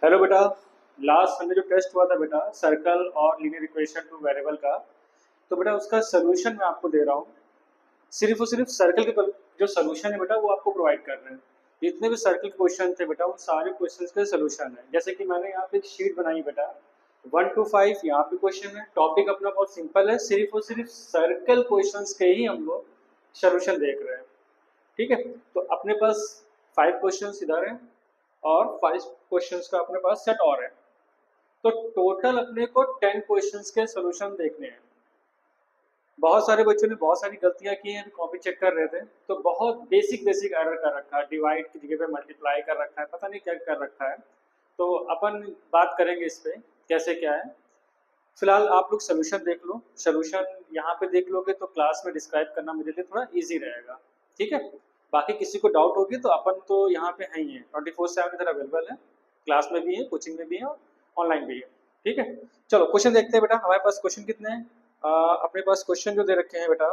Hello बेटा। Last Sunday जो test हुआ था बेटा सर्कल और लीनियर इक्वेशन टू वेरिएबल का, तो बेटा उसका सोल्यूशन मैं आपको दे रहा हूँ। सिर्फ और सिर्फ सर्कल के जो सोल्यूशन है बेटा वो आपको प्रोवाइड कर रहे हैं। जितने भी सर्कल क्वेश्चन थे बेटा उन सारे क्वेश्चंस के सोल्यूशन है। जैसे कि मैंने यहाँ पे एक शीट बनाई बेटा 1 to 5 यहाँ पे क्वेश्चन है। टॉपिक अपना बहुत सिंपल है, सिर्फ और सिर्फ सर्कल क्वेश्चंस के ही हम लोग सोल्यूशन देख रहे हैं। ठीक है, तो अपने पास 5 क्वेश्चंस इधर है और 5 क्वेश्चंस का अपने पास सेट और है। तो टोटल अपने को 10 क्वेश्चंस के सोल्यूशन देखने हैं। बहुत सारे बच्चों ने बहुत सारी गलतियां की हैं, कॉपी चेक कर रहे थे तो बहुत बेसिक बेसिक एरर कर रखा है, डिवाइड की जगह पे मल्टीप्लाई कर रखा है, पता नहीं क्या कर रखा है। तो अपन बात करेंगे इस पे कैसे क्या है। फिलहाल आप लोग सोल्यूशन देख लो, सोल्यूशन यहाँ पे देख लोगे तो क्लास में डिस्क्राइब करना मेरे लिए थोड़ा ईजी रहेगा। ठीक है, बाकी किसी को डाउट होगी तो अपन तो यहाँ पे है ही है, 24/7 इधर अवेलेबल है। क्लास में भी है, कोचिंग में भी है, ऑनलाइन भी है। ठीक है, चलो क्वेश्चन देखते हैं बेटा। हमारे पास क्वेश्चन कितने हैं? अपने पास क्वेश्चन जो दे रखे हैं बेटा,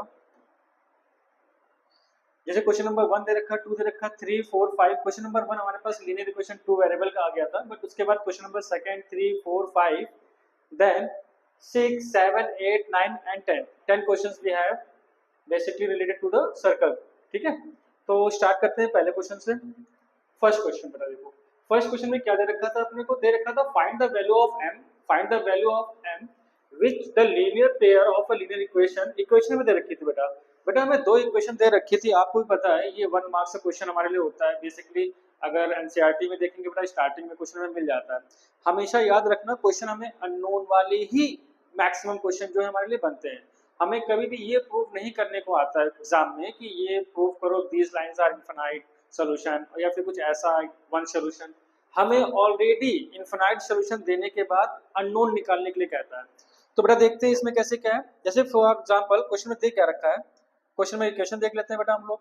जैसे क्वेश्चन नंबर 1 दे रखा, 2 दे रखा, 3, 4, 5। क्वेश्चन नंबर 1 हमारे पास लीनियर इक्वेशन 2 वेरिएबल का आ गया था, बट उसके बाद question number 2, 3, 4, 5, then 6, 7, 8, 9 and 10 10 questions we have basically related to the circle. ठीक है, तो स्टार्ट करते हैं पहले क्वेश्चन से। फर्स्ट क्वेश्चन बता देखो, फर्स्ट क्वेश्चन में क्या दे रखा था अपने को? दे रखा था find the value of m, find the value of m which the linear pair of a linear equation. Equation में दे रखी थी बेटा, बेटा हमें 2 इक्वेशन दे रखी थी। आपको भी पता है ये 1 मार्क्स का क्वेश्चन हमारे लिए होता है बेसिकली। अगर एनसीईआरटी में देखेंगे बेटा स्टार्टिंग में क्वेश्चन में मिल जाता है। हमेशा याद रखना क्वेश्चन हमें अननोन वाले ही मैक्सिमम क्वेश्चन जो है हमारे लिए बनते हैं। हमें कभी भी ये प्रूव नहीं करने को आता है एग्जाम में कि ये प्रूव करो these lines are infinite solution, या फिर कुछ ऐसा वन सॉल्यूशन। हमें ऑलरेडी इनफिनाइट सॉल्यूशन देने के बाद अननोन निकालने के लिए कहता है। तो बेटा देखते हैं इसमें कैसे क्या है। जैसे फॉर एग्जांपल क्वेश्चन में दे क्या रखा है, क्वेश्चन में इक्वेशन देख लेते हैं बेटा हम लोग।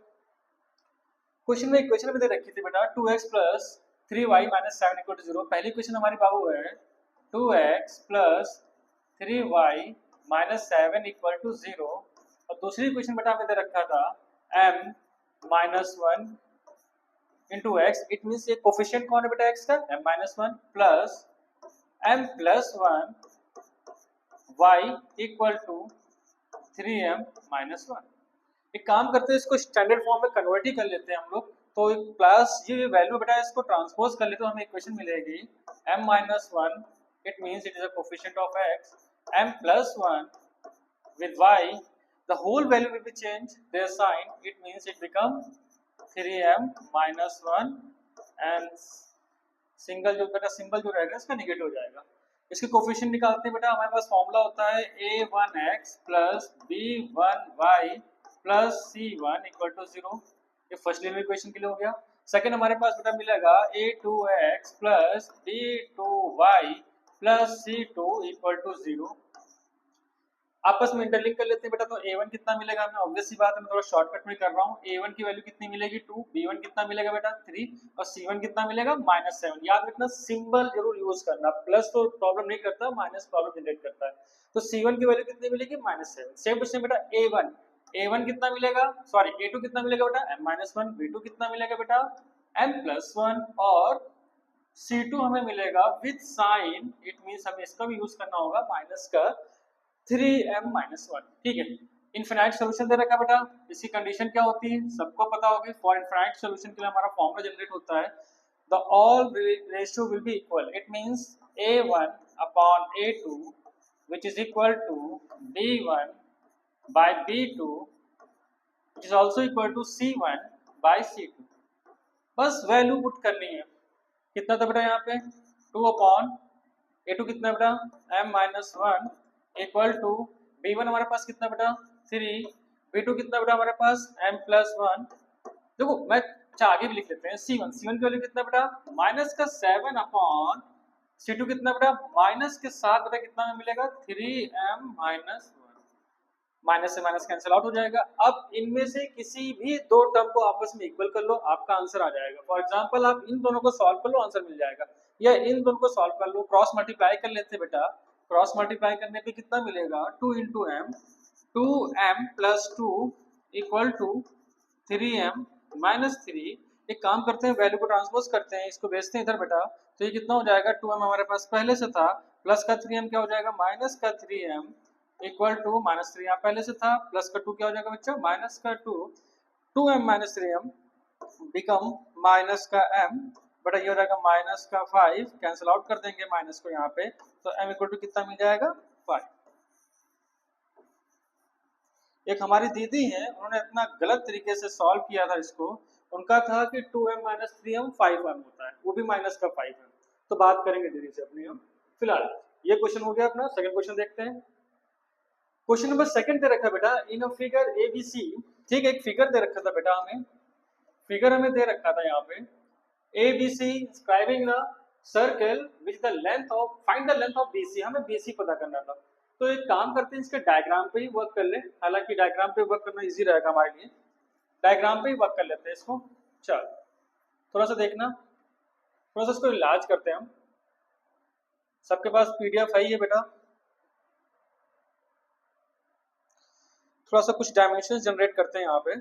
क्वेश्चन में इक्वेशन में दे रखी थी बेटा 2x plus 3y minus 7 equal to 0। पहली क्वेश्चन हमारी बाबू है 2x plus 3y minus 7 equal to 0, और दूसरी क्वेश्चन बेटा हमें दे रखा था m minus 1 into x. It mean ये कोफिशिएंट कौन है बेटा x का? m minus 1 plus m plus 1 y equal to 3m minus 1। एक काम करते हैं, इसको स्टैंडर्ड फॉर्म में कन्वर्ट ही कर लेते हैं हम लोग। तो प्लस ये वैल्यू बेटा इसको ट्रांसपोज कर ले तो हमें इक्वेशन मिलेगी m minus 1, it means it is a coefficient of x, m plus 1 with y, the whole value will be changed their sign, it means it become 3m minus 1 and single जो बेटा symbol जो रहेगा इसका negative हो जाएगा। इसके coefficient निकालते हैं बेटा। हमारे पास फॉर्मूला होता है a1x plus b1y plus c1 equal to 0। ये फर्स्ट लीनियर इक्वेशन के लिए हो गया। सेकंड हमारे पास बेटा मिलेगा a2x plus b2y plus c2 equal to 0। आपस में इंटरलिंक कर लेते हैं बेटा। तो a1 कितना मिलेगा हमें? ऑब्वियस सी बात है, मैं थोड़ा शॉर्टकट में कर रहा हूँ। a1 की वैल्यू कितनी मिलेगी 2, b1 कितना मिलेगा बेटा 3, और c1 कितना मिलेगा -7। याद रखना सिंबल जरूर यूज करना, प्लस तो प्रॉब्लम नहीं करता, माइनस प्रॉब्लम जनरेट करता है। तो c1 की वैल्यू कितनी मिलेगी -7। सेम टू सेम बेटा a1 कितना मिलेगा, सॉरी a2 कितना मिलेगा बेटा m-1, b2 कितना मिलेगा बेटा m+1, और c2 हमें मिलेगा विद साइन, इट मींस हमें इसका भी यूज करना होगा माइनस का 3m-1। ठीक है, इनफिनाइट सॉल्यूशन दे रखा बेटा। इसकी कंडीशन क्या होती है सबको पता होगी। फॉर इनफिनाइट सॉल्यूशन के लिए हमारा फॉर्मूला जनरेट होता है the all ratio will be equal, it means a1 upon a2 which is equal to b1 by b2 which is also equal to c1 by c2। बस value put करनी है। कितना था बेटा यहाँ पे 2 अपॉन a2 कितना बेटा m-1 इक्वल टू b1 हमारे पास कितना बेटा 3, b2 कितना बेटा हमारे पास m+1। देखो मैं आगे भी लिख लेते हैं c1 की वैल्यू कितना बेटा -7 अपॉन c2 कितना बेटा माइनस के साथ बेटा कितना में मिलेगा 3m-1। माइनस से माइनस कैंसिल आउट हो जाएगा। अब इनमें से किसी भी दो टर्म को आपस में इक्वल कर लो, आपका आंसर आ जाएगा। फॉर एग्जांपल आप इन दोनों को सॉल्व कर लो, आंसर मिल जाएगा, या इन दोनों को सॉल्व कर लो, क्रॉस मल्टीप्लाई कर लेते बेटा। क्रॉस मल्टीप्लाई करने पे कितना मिलेगा 2 into m, 2m plus 2 equal to 3m minus 3। एक काम करते हैं वैल्यू को ट्रांसपोज करते हैं, इसको भेजते हैं इधर बेटा। तो ये कितना हो जाएगा 2m हमारे पास पहले से था, प्लस का 3m क्या हो जाएगा माइनस का 3m इक्वल टू माइनस 3 यहाँ पहले से था, प्लस का 2 क्या हो जाएगा बच्चा माइनस का 2, 2m minus 3m become minus का m बटा ये हो जाएगा माइनस का 5, कैंसिल आउट कर देंगे माइनस को यहाँ पे, तो m इक्वल टू कितना मिल जाएगा 5। एक हमारी दीदी है, उन्होंने इतना गलत तरीके से सॉल्व किया था इसको, उनका था कि 2m माइनस 3m 5m होता है, वो भी माइनस का 5m। तो बात करेंगे दीदी से अपनी हम। फिलहाल ये क्वेश्चन हो गया अपना, सेकंड क्वेश्चन देखते हैं। क्वेश्चन नंबर सेकंड दे रखा है बेटा, इन अ फिगर ABC, ठीक है एक फिगर दे रखा था बेटा हमें, फिगर हमें दे रखा था यहाँ पे ABC inscribing the circle with the length of, find the length of BC, हमें BC पता करना था। तो एक काम करते हैं, इसके डायग्राम पे ही वर्क कर ले, हालांकि डायग्राम पे वर्क करना इजी रहेगा हमारे लिए, डायग्राम पे ही वर्क कर लेते हैं इसको। चल थोड़ा सा देखना, थोड़ा सा इसको इलाज करते हैं हम। सबके पास PDF है ही है बेटा, थोड़ा सा कुछ डायमेंशन जनरेट करते हैं यहाँ पे,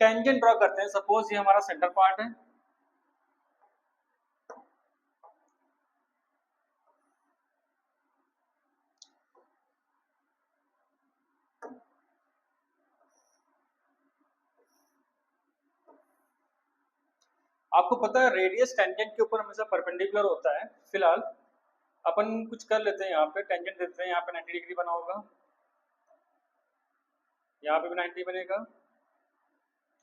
टेंजेंट ड्रॉ करते हैं। सपोज ये हमारा सेंटर पार्ट है, आपको पता है रेडियस टेंजेंट के ऊपर हमेशा परपेंडिकुलर होता है। फिलहाल अपन कुछ कर लेते हैं, यहाँ पे टेंजेंट देते हैं, यहाँ पे 90 डिग्री बना होगा, यहाँ पे भी 90 बनेगा,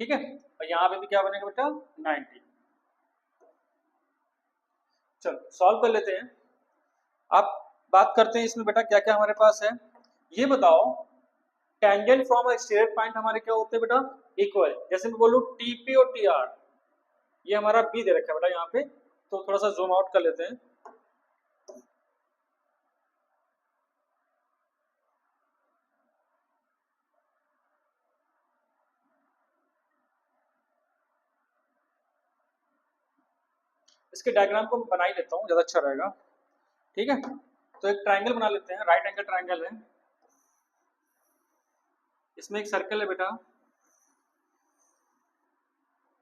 ठीक है, और यहाँ पे भी क्या बनेगा बेटा 90। चलो सॉल्व कर लेते हैं। आप बात करते हैं इसमें बेटा क्या क्या हमारे पास है, ये बताओ टेंजेंट फ्रॉम एक्सटीरियर पॉइंट हमारे क्या होते हैं बेटा इक्वल, जैसे मैं बोलूँ TP और TR, ये हमारा B दे रखा है बेटा यहाँ पे, तो थोड़ा सा जूम आउट कर लेते हैं। इसके डायग्राम को बना ही लेता हूँ, ज्यादा अच्छा रहेगा, ठीक है। तो एक ट्रायंगल बना लेते हैं, राइट एंगल ट्रायंगल है, इसमें एक सर्कल है बेटा,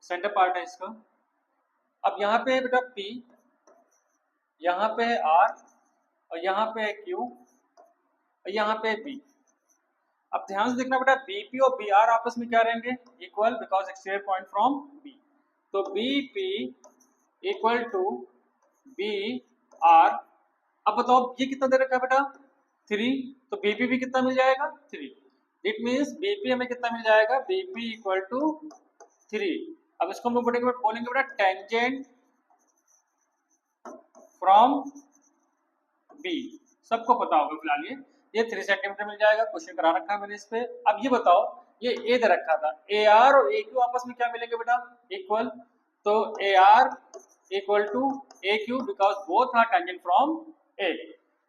सेंटर पार्ट है इसका। अब यहाँ पे है बेटा P, यहाँ पे है R, और यहाँ पे है Q, और यहाँ पे है B। अब ध्यान से देखना बेटा BP और BR आपस में क्या रहेंगे equal, because exterior point from B। तो BP इक्वल टू BR। अब बताओ ये कितना दे रखा है बेटा 3, तो BP भी कितना मिल जाएगा 3। इट मीन्स BP हमें कितना मिल जाएगा BP इक्वल टू 3। अब इसको हम लोग बोलेंगे बेटा टेंजेंट फ्रॉम B, सबको पता होगा फिलहाल ये 3 सेंटीमीटर मिल जाएगा, क्वेश्चन करा रखा है मैंने इस पे। अब ये बताओ ये A दे रखा था, AR और AQ आपस में क्या मिलेंगे बेटा इक्वल, तो AR equal to AQ because both are tangent from A,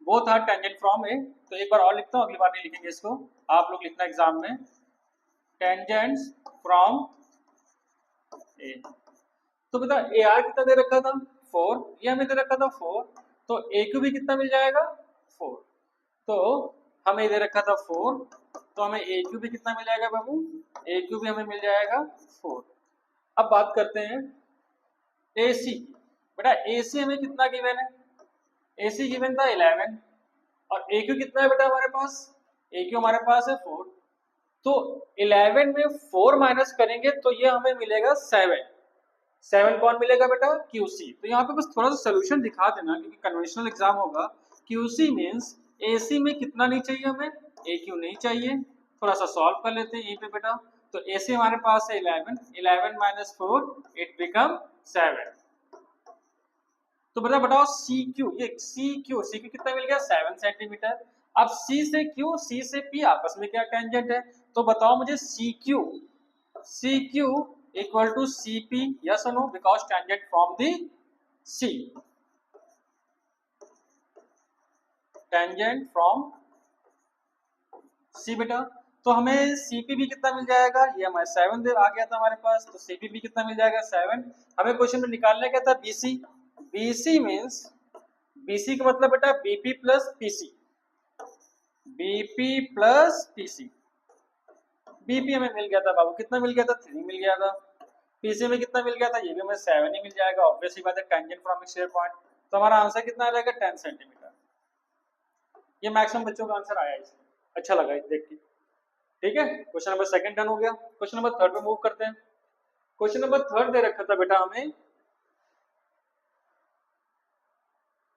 both are tangent from A। तो एक बार और लिखता हूँ, अगली बार नहीं लिखेंगे इसको, आप लोग लिखना एग्जाम में टेंजेंट्स फ्रॉम A। तो बेटा AR कितना दे रखा था 4, ये हमें दे रखा था 4, तो AQ भी कितना मिल जाएगा 4, तो हमें दे रखा था 4, तो हमें AQ भी कितना मिल जाएगा बाबू, AQ भी हमें मिल जाएगा 4। अब बात करते हैं AC, बेटा AC हमें कितना गिवन है, AC गिवन था 11, और AQ कितना है बेटा हमारे पास, AQ हमारे पास है 4, तो 11 में 4 माइनस करेंगे तो ये हमें मिलेगा 7, 7 कौन मिलेगा बेटा QC। तो यहाँ पे बस थोड़ा सा सोल्यूशन दिखा देना, क्योंकि कन्वेंशनल एग्जाम होगा। QC मींस AC में कितना नहीं चाहिए हमें, AQ नहीं चाहिए। थोड़ा सा सॉल्व कर लेते हैं यहीं पे बेटा, तो AC हमारे पास है 11, 11 माइनस 4 इट बिकम 7। तो बेटा बताओ CQ, ये CQ कितना मिल गया 7 सेंटीमीटर। अब C से Q, C से P आपस में क्या टेंजेंट है, तो बताओ मुझे CQ equal to CP, yes or no, because tangent from the C, tangent from C बेटा। तो हमें CP भी कितना मिल जाएगा, ये हमारे 7 दे आ गया था हमारे पास, तो CP भी कितना मिल जाएगा 7। हमें क्वेश्चन में निकालना क्या था BC, BC मींस BC का मतलब बेटा BP plus PC, BP plus PC। BP हमें मिल गया था बाबू, कितना मिल गया था 3 मिल गया था। पीसी में कितना मिल गया था, ये भी हमें 7 ही मिल जाएगा, ऑब्वियसली बात है, टेंजेंट फ्रॉम एक्सटीरियर पॉइंट। तो हमारा आंसर कितना आ जाएगा, 10 सेंटीमीटर। ये मैक्सिमम बच्चों का आंसर आया इसमें, अच्छा लगा इसे देख के। ठीक है, क्वेश्चन नंबर सेकंड डन हो गया। क्वेश्चन नंबर थर्ड पे मूव करते हैं। क्वेश्चन नंबर थर्ड दे रखा था बेटा हमें,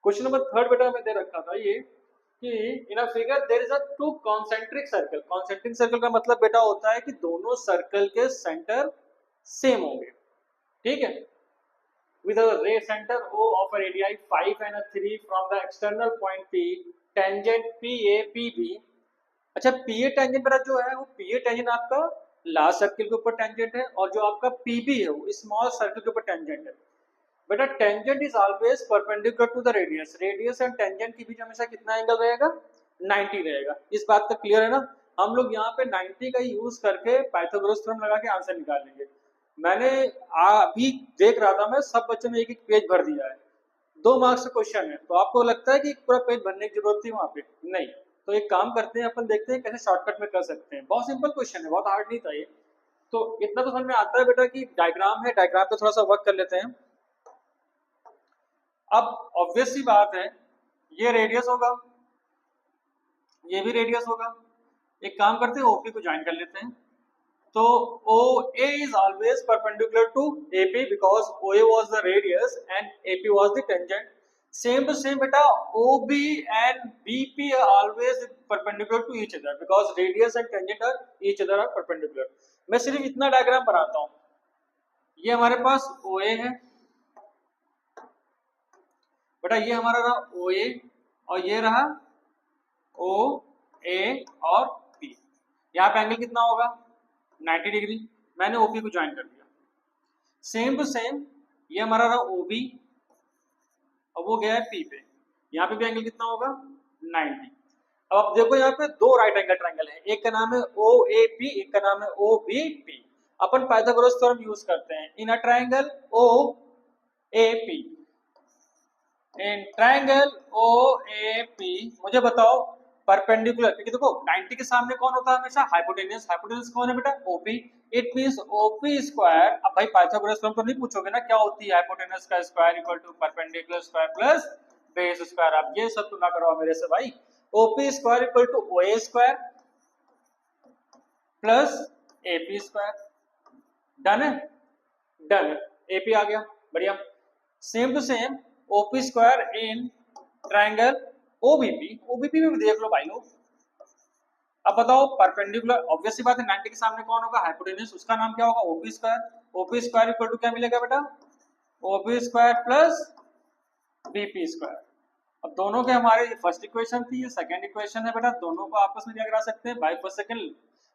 क्वेश्चन नंबर थर्ड बेटा हमें दे रखा था ये कि in a figure there is a two concentric circle. Concentric circle का मतलब बेटा होता है कि दोनों सर्कल के सेंटर सेम होंगे। ठीक है, with a ray center O of a radii 5 and a 3 from the external point P, tangent PA PB। अच्छा, PA टेंजेंट बेटा जो है वो PA टेंजेंट आपका लार्ज सर्कल के ऊपर टेंजेंट है, और जो आपका PB है वो स्मॉल सर्कल के ऊपर टेंजेंट है। बेटा tangent is always perpendicular to the radius. Radius and tangent के बीच हमेशा कितना एंगल रहेगा, 90 रहेगा। इस बात का क्लियर है ना। हम लोग यहाँ पे 90 का यूज करके पाइथागोरस थ्योरम लगा के आंसर निकाल लेंगे। मैंने अभी देख रहा था, मैं सब बच्चों ने एक एक पेज भर दिया है, 2 मार्क्स का क्वेश्चन है, तो आपको लगता है कि पूरा पेज भरने की जरूरत थी वहां पे? नहीं। तो एक काम करते हैं, अपन देखते हैं कैसे शॉर्टकट में कर सकते हैं। बहुत सिंपल क्वेश्चन है, बहुत हार्ड नहीं था ये। तो इतना तो समझ में आता है बेटा कि डायग्राम है, डायग्राम पे थोड़ा सा वर्क कर लेते हैं। अब ऑब्वियस सी बात है, ये रेडियस होगा, ये भी रेडियस होगा। एक काम करते हैं, ओपी को ज्वाइन कर लेते हैं। तो OA is always perpendicular to AP because OA was the radius and AP was the tangent. Same to same beta, OB and BP are always perpendicular to each other because radius and tangent are each other are perpendicular. मैं सिर्फ इतना diagram बनाता हूँ। ये हमारे पास OA है बेटा, ये हमारा रहा OA और ये रहा OA और P। यहाँ पे एंगल कितना होगा, 90 डिग्री। मैंने ओपी को ज्वाइन कर दिया। सेम टू सेम ये हमारा रहा ओबी और वो गया है पी पे। यहाँ पे भी एंगल कितना होगा, 90। अब आप देखो यहाँ पे 2 राइट एंगल ट्रायंगल है, एक का नाम है OAP, एक का नाम है OBP। अपन पाइथागोरस थ्योरम यूज करते हैं in a triangle OAP। In triangle OAP मुझे बताओ परपेंडिकुलर, क्योंकि देखो 90 के सामने कौन होता है हमेशा, हाइपोटेन्यूस। हाइपोटेन्यूस कौन है बेटा, OP। It means OP square. अब भाई पाइथागोरस थ्योरम तो नहीं पूछोगे ना क्या होती है हाइपोटेन्यूस का square equal to perpendicular square plus base square. अब ये सब तुम ना करो मेरे से भाई। OP square equal to OA square plus AP square. Done है, डन। AP आ गया, बढ़िया। Same to same OP square in triangle OBP। OBP में भी देख लो भाई लोग। अब बताओ परपेंडिकुलर, ऑब्वियस सी बात है 90 के सामने कौन होगा, हाइपोटेन्यूस, उसका नाम क्या होगा, OP square. OP square equal to क्या मिलेगा बेटा, OP square plus BP square. अब दोनों के हमारे फर्स्ट इक्वेशन थी, ये सेकंड इक्वेशन है बेटा, दोनों को आपस में क्या करा सकते हैं, by first second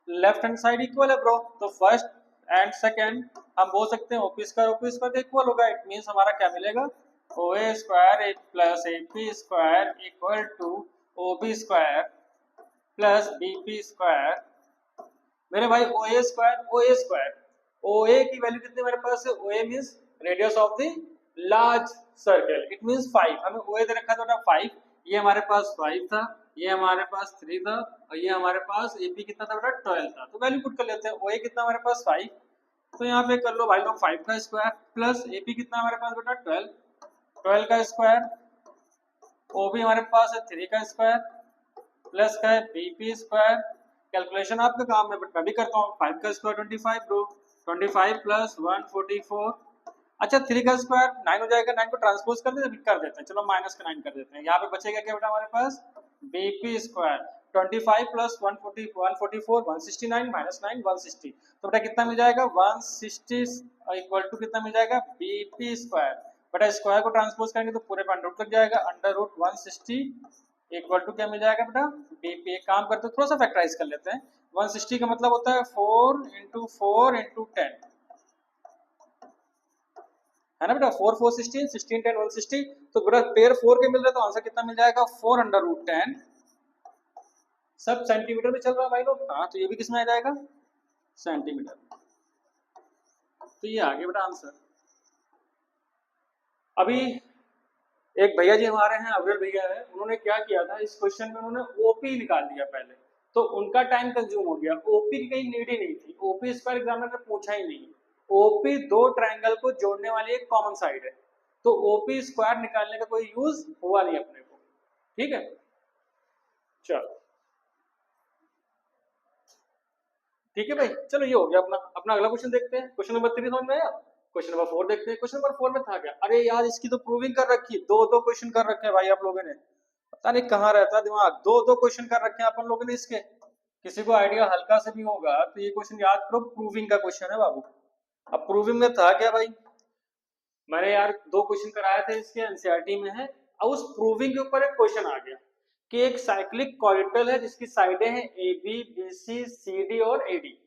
left hand side equal है ब्रो, तो फर्स्ट एंड सेकंड हम बोल सकते हैं OP स्क्वायर इक्वल होगा। इट मींस हमारा क्या मिलेगा, OA square plus AP square equal to OB square plus BP square. मेरे भाई OA स्क्वायर OA की वैल्यू कितनी मेरे पास है, OA means radius of the large circle, it means 5। हमें OA दे रखा था 5, ये हमारे पास 5 था, ये हमारे पास 3 था, और ये हमारे पास AP कितना था बेटा, 12 था। तो वैल्यू पुट कर लेते हैं, OA कितना हमारे पास 5, तो यहाँ पे कर लो भाई लोग 5 का स्क्वायर प्लस AP कितना हमारे पास बेटा 12 का स्क्वायर, OB हमारे पास है 3 का स्क्वायर प्लस का है BP स्क्वायर। कैलकुलेशन आपका काम है बट मैं भी करता हूँ, 5 का स्क्वायर 25 ब्रो, 25 प्लस 144। अच्छा 3 का स्क्वायर 9 हो जाएगा, 9 को ट्रांसपोज कर देते हैं, चलो माइनस का 9 कर देते हैं। यहाँ पे बचेगा क्या बेटा हमारे पास, BP स्क्वायर 25 प्लस 144 169 माइनस 9 160। तो बेटा कितना मिल जाएगा 160 इक्वल टू कितना मिल जाएगा BP स्क्वायर। बेटा स्क्वायर को ट्रांसपोज करेंगे तो पूरे पे अंडर रूट लग जाएगा, अंडर रूट 160 इक्वल टू क्या मिल जाएगा बेटा BP। एक काम करते हैं थोड़ा सा फैक्टराइज कर लेते हैं, 160 का मतलब होता है 4 into 4 into 10 है ना बेटा, 4 4 16 16 10 160। तो बेटा पेयर 4 के मिल रहा है, तो आंसर कितना मिल जाएगा 4 अंडर रूट 10। सब सेंटीमीटर में चल रहा है भाई लोग, हाँ तो ये भी किसमें आ जाएगा, सेंटीमीटर। तो ये आ गया बेटा आंसर। अभी एक भैया जी हमारे हैं, अव्यल भैया है, उन्होंने क्या किया था इस क्वेश्चन में, उन्होंने ओपी निकाल दिया पहले, तो उनका टाइम कंज्यूम हो गया। ओपी की कहीं नीड ही नहीं थी, ओपी स्क्वायर एग्जामिनर ने पूछा ही नहीं। ओपी दो ट्रायंगल को जोड़ने वाली एक कॉमन साइड है, तो ओपी स्क्वायर निकालने का कोई यूज हुआ नहीं अपने को। ठीक है, चलो ठीक है भाई, चलो ये हो गया अपना। अपना अगला क्वेश्चन देखते हैं। क्वेश्चन नंबर 3 समझ में आया। क्वेश्चन नंबर 4 देखते हैं। क्वेश्चन नंबर 4 में था क्या, अरे यार इसकी तो प्रूविंग कर रखी, दो दो क्वेश्चन कर रखे हैं भाई आप लोगों ने, पता नहीं कहाँ रहता दिमाग, दो दो क्वेश्चन कर रखे हैं अपन लोगों ने इसके। किसी को आइडिया हल्का से भी होगा तो ये क्वेश्चन याद करो, प्रूविंग का क्वेश्चन है बाबू। अब प्रूविंग में था क्या भाई, मैंने यार दो क्वेश्चन कराए थे इसके, एनसीईआरटी में है। अब उस प्रूविंग के ऊपर एक क्वेश्चन आ गया कि एक साइक्लिक कॉरिडोर है जिसकी साइडें हैं A B B C C D और A D.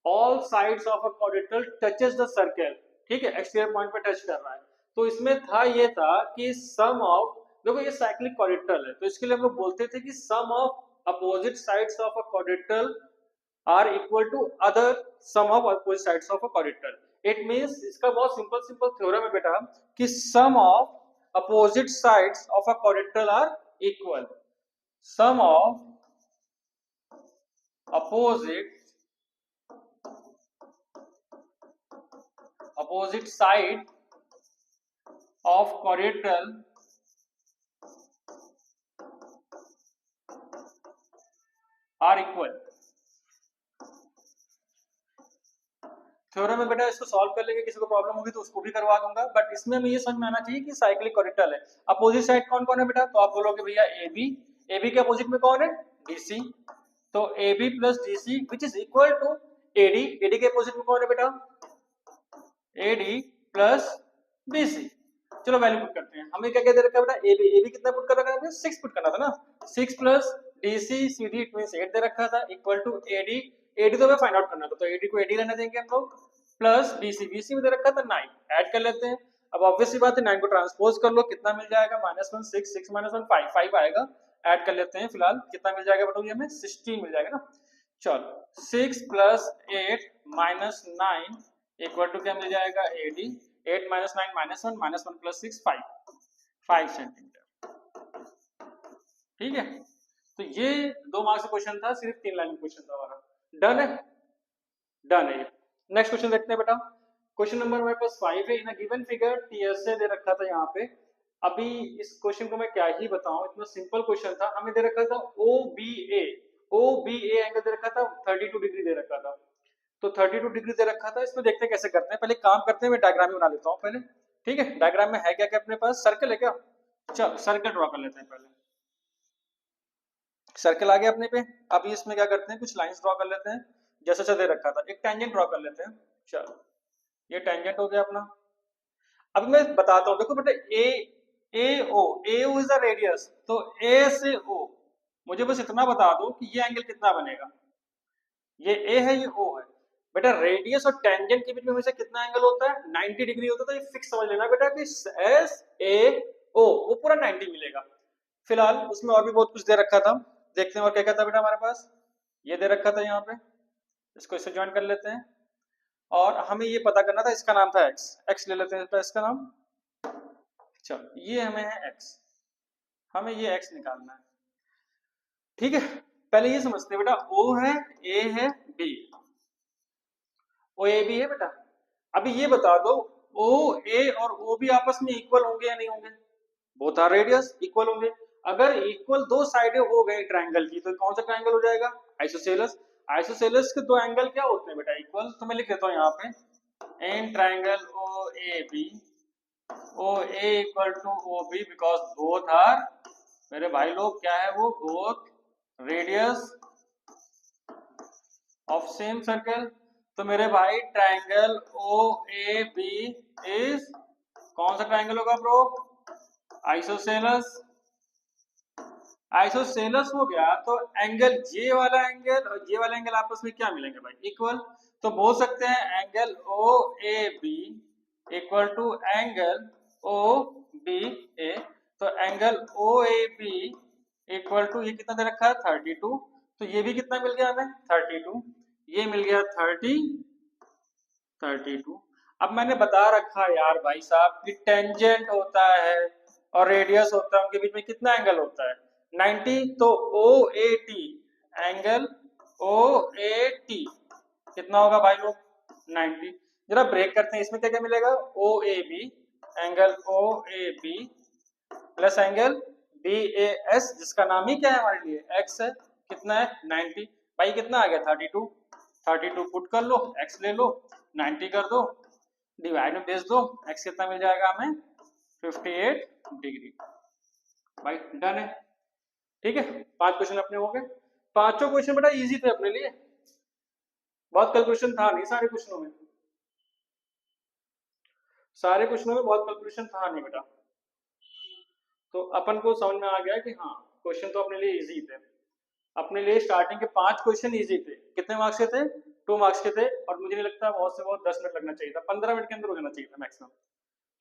All sides of a corridor touches the circle, ठीक है, एक्सटीरियर पॉइंट पे टच कर रहा है। तो इसमें था ये था कि सम ऑफ, देखो ये साइक्लिक कॉरिडोर है तो इसके लिए हम लोग बोलते थे कि sum of opposite sides of a corridor are equal to other sum of opposite sides of a corridor. It means, इसका बहुत सिंपल सिंपल थ्योरम है बेटा कि sum of opposite sides of a corridor are equal, sum of opposite side of corridor are equal। Theorem में बेटा इसको solve कर लेंगे, किसी को प्रॉब्लम होगी तो उसको भी करवा दूंगा, बट इसमें हमें ये समझ में आना चाहिए कि साइक्लिक कॉरिडोर है। अपोजिट साइड कौन कौन है बेटा, तो आप बोलोगे भैया ए बी के अपोजिट में कौन है, डीसी, तो A B plus DC which is equal to AD, AD के अपोजिट में कौन है बेटा, एडी प्लस बीसी। चलो वैल्यू पुट करते हैं। हमें क्या क्या दे रखा है बेटा, ए बी कितना पुट कर रखा है, 6 पुट करना था ना, 6 plus DC C D it means 8 दे रखा था इक्वल टू एडी, एडी तो हमें फाइंड आउट करना था तो एडी को एडी रहने देंगे हम लोग, प्लस बीसी, बीसी में दे रखा था 9, ऐड कर लेते हैं। अब ऑब्वियसली बात है 9 को ट्रांसपोज कर लो, कितना मिल जाएगा, -1 6, 6 - 1 5, 5 आएगा, ऐड कर लेते हैं। फिलहाल कितना मिल जाएगा बेटा, हमें 16 मिल जाएगा ना। चलो 6 प्लस 8 माइनस 9 इक्वल टू क्या मिल जाएगा, एडी, 8 - 9 -1 -1 प्लस 6 5 सेंटीमीटर। ठीक है, तो ये 2 मार्क्स का क्वेश्चन था, सिर्फ 3 लाइन क्वेश्चन था हमारा। डन है, डन है। नेक्स्ट क्वेश्चन देखते हैं बेटा। क्वेश्चन नंबर हमारे पास 5 है। In a given figure TSA दे रखा था यहाँ पे। अभी इस क्वेश्चन को मैं क्या ही बताऊं, इतना सिंपल क्वेश्चन था। हमें दे रखा था ओबीए, ओबीए एंगल दे रखा था 32 डिग्री दे रखा था, तो 32 डिग्री दे रखा था। इसमें देखते हैं कैसे करते हैं, पहले काम करते हैं, मैं डायग्राम बना लेता हूँ पहले। ठीक है, डायग्राम में है क्या क्या अपने पास, सर्कल है क्या, चल सर्कल ड्रॉ कर लेते हैं पहले। सर्कल आ गया अपने पे। अभी इसमें क्या करते हैं, कुछ लाइंस ड्रॉ कर लेते हैं जैसा सा दे रखा था। एक टेंजेंट ड्रॉ कर लेते हैं, चलो ये टेंजेंट हो गया अपना। अब मैं बताता हूँ, देखो बेटा ए ओ इज द रेडियस, तो ए से ओ मुझे बस इतना बता दो कि ये एंगल कितना बनेगा। ये ए है, ये ओ है बेटा। रेडियस और टेंजेंट के बीच में हमेशा कितना एंगल होता है, 90 डिग्री होता है। तो ये फिक्स समझ लेना बेटा कि एस ए ओ वो पूरा 90 मिलेगा। फिलहाल उसमें और भी बहुत कुछ दे रखा था, देखते हैं और क्या क्या था बेटा हमारे पास। ये दे रखा था यहाँ पे, इसको इससे ज्वाइन कर लेते हैं। और हमें ये पता करना था, इसका नाम था एक्स, एक्स ले लेते हैं इसका नाम। चलो ये हमें है एक्स, हमें ये एक्स निकालना है। ठीक है, पहले ये समझते हैं बेटा, ओ है, ए है, बी, ओ ए बी है बेटा। अभी ये बता दो ओ ए और ओ बी आपस में इक्वल होंगे या नहीं होंगे, बोथ आर रेडियस इक्वल होंगे। अगर इक्वल दो साइडें हो गई ट्रायंगल की तो कौन सा ट्रायंगल हो जाएगा, आइसोसेलेस। आइसोसेलेस के दो एंगल क्या होते हैं बेटा, इक्वल। तो मैं लिख देता हूँ यहाँ पे, in triangle O A B, O A equal to O B because both are, मेरे भाई लोग क्या है वो, both radius of same circle. तो मेरे भाई triangle O A B is कौन सा ट्रायंगल होगा ब्रो, आइसोसेलस। आइसोसेलस हो गया तो एंगल जे वाला एंगल और जे वाला एंगल आपस में क्या मिलेंगे भाई, इक्वल। तो बोल सकते हैं angle O A B equal to angle O B A. तो angle O A B equal to, ये कितना दे रखा है 32, तो ये भी कितना मिल गया हमें 32, ये मिल गया 32। अब मैंने बता रखा यार भाई साहब कि टेंजेंट होता है और रेडियस होता है, उनके बीच में कितना एंगल होता है 90। तो O A T, angle O A T कितना होगा भाई लोग 90। जरा ब्रेक करते हैं, इसमें क्या क्या मिलेगा, O A B, angle O A B plus angle B A S, जिसका नाम ही क्या है हमारे लिए, एक्स है। कितना है 90, भाई कितना आ गया 32, 32 पुट कर लो, एक्स ले लो 90 कर दो, डिवाइड में भेज दो, एक्स कितना मिल जाएगा हमें 58 डिग्री। भाई डन है, ठीक है। 5 क्वेश्चन अपने हो गए। पांचों क्वेश्चन बेटा इजी थे अपने लिए, बहुत कैलकुलेशन था नहीं सारे क्वेश्चनों में, सारे क्वेश्चनों में बहुत कैलकुलेशन था नहीं बेटा। तो अपन को समझ में आ गया कि हाँ क्वेश्चन तो अपने लिए इजी थे। अपने लिए स्टार्टिंग के 5 क्वेश्चन इजी थे। कितने मार्क्स के थे, 2 मार्क्स के थे, और मुझे नहीं लगता बहुत से बहुत 10 मिनट लगना चाहिए था, 15 मिनट के अंदर हो जाना चाहिए था मैक्सिमम,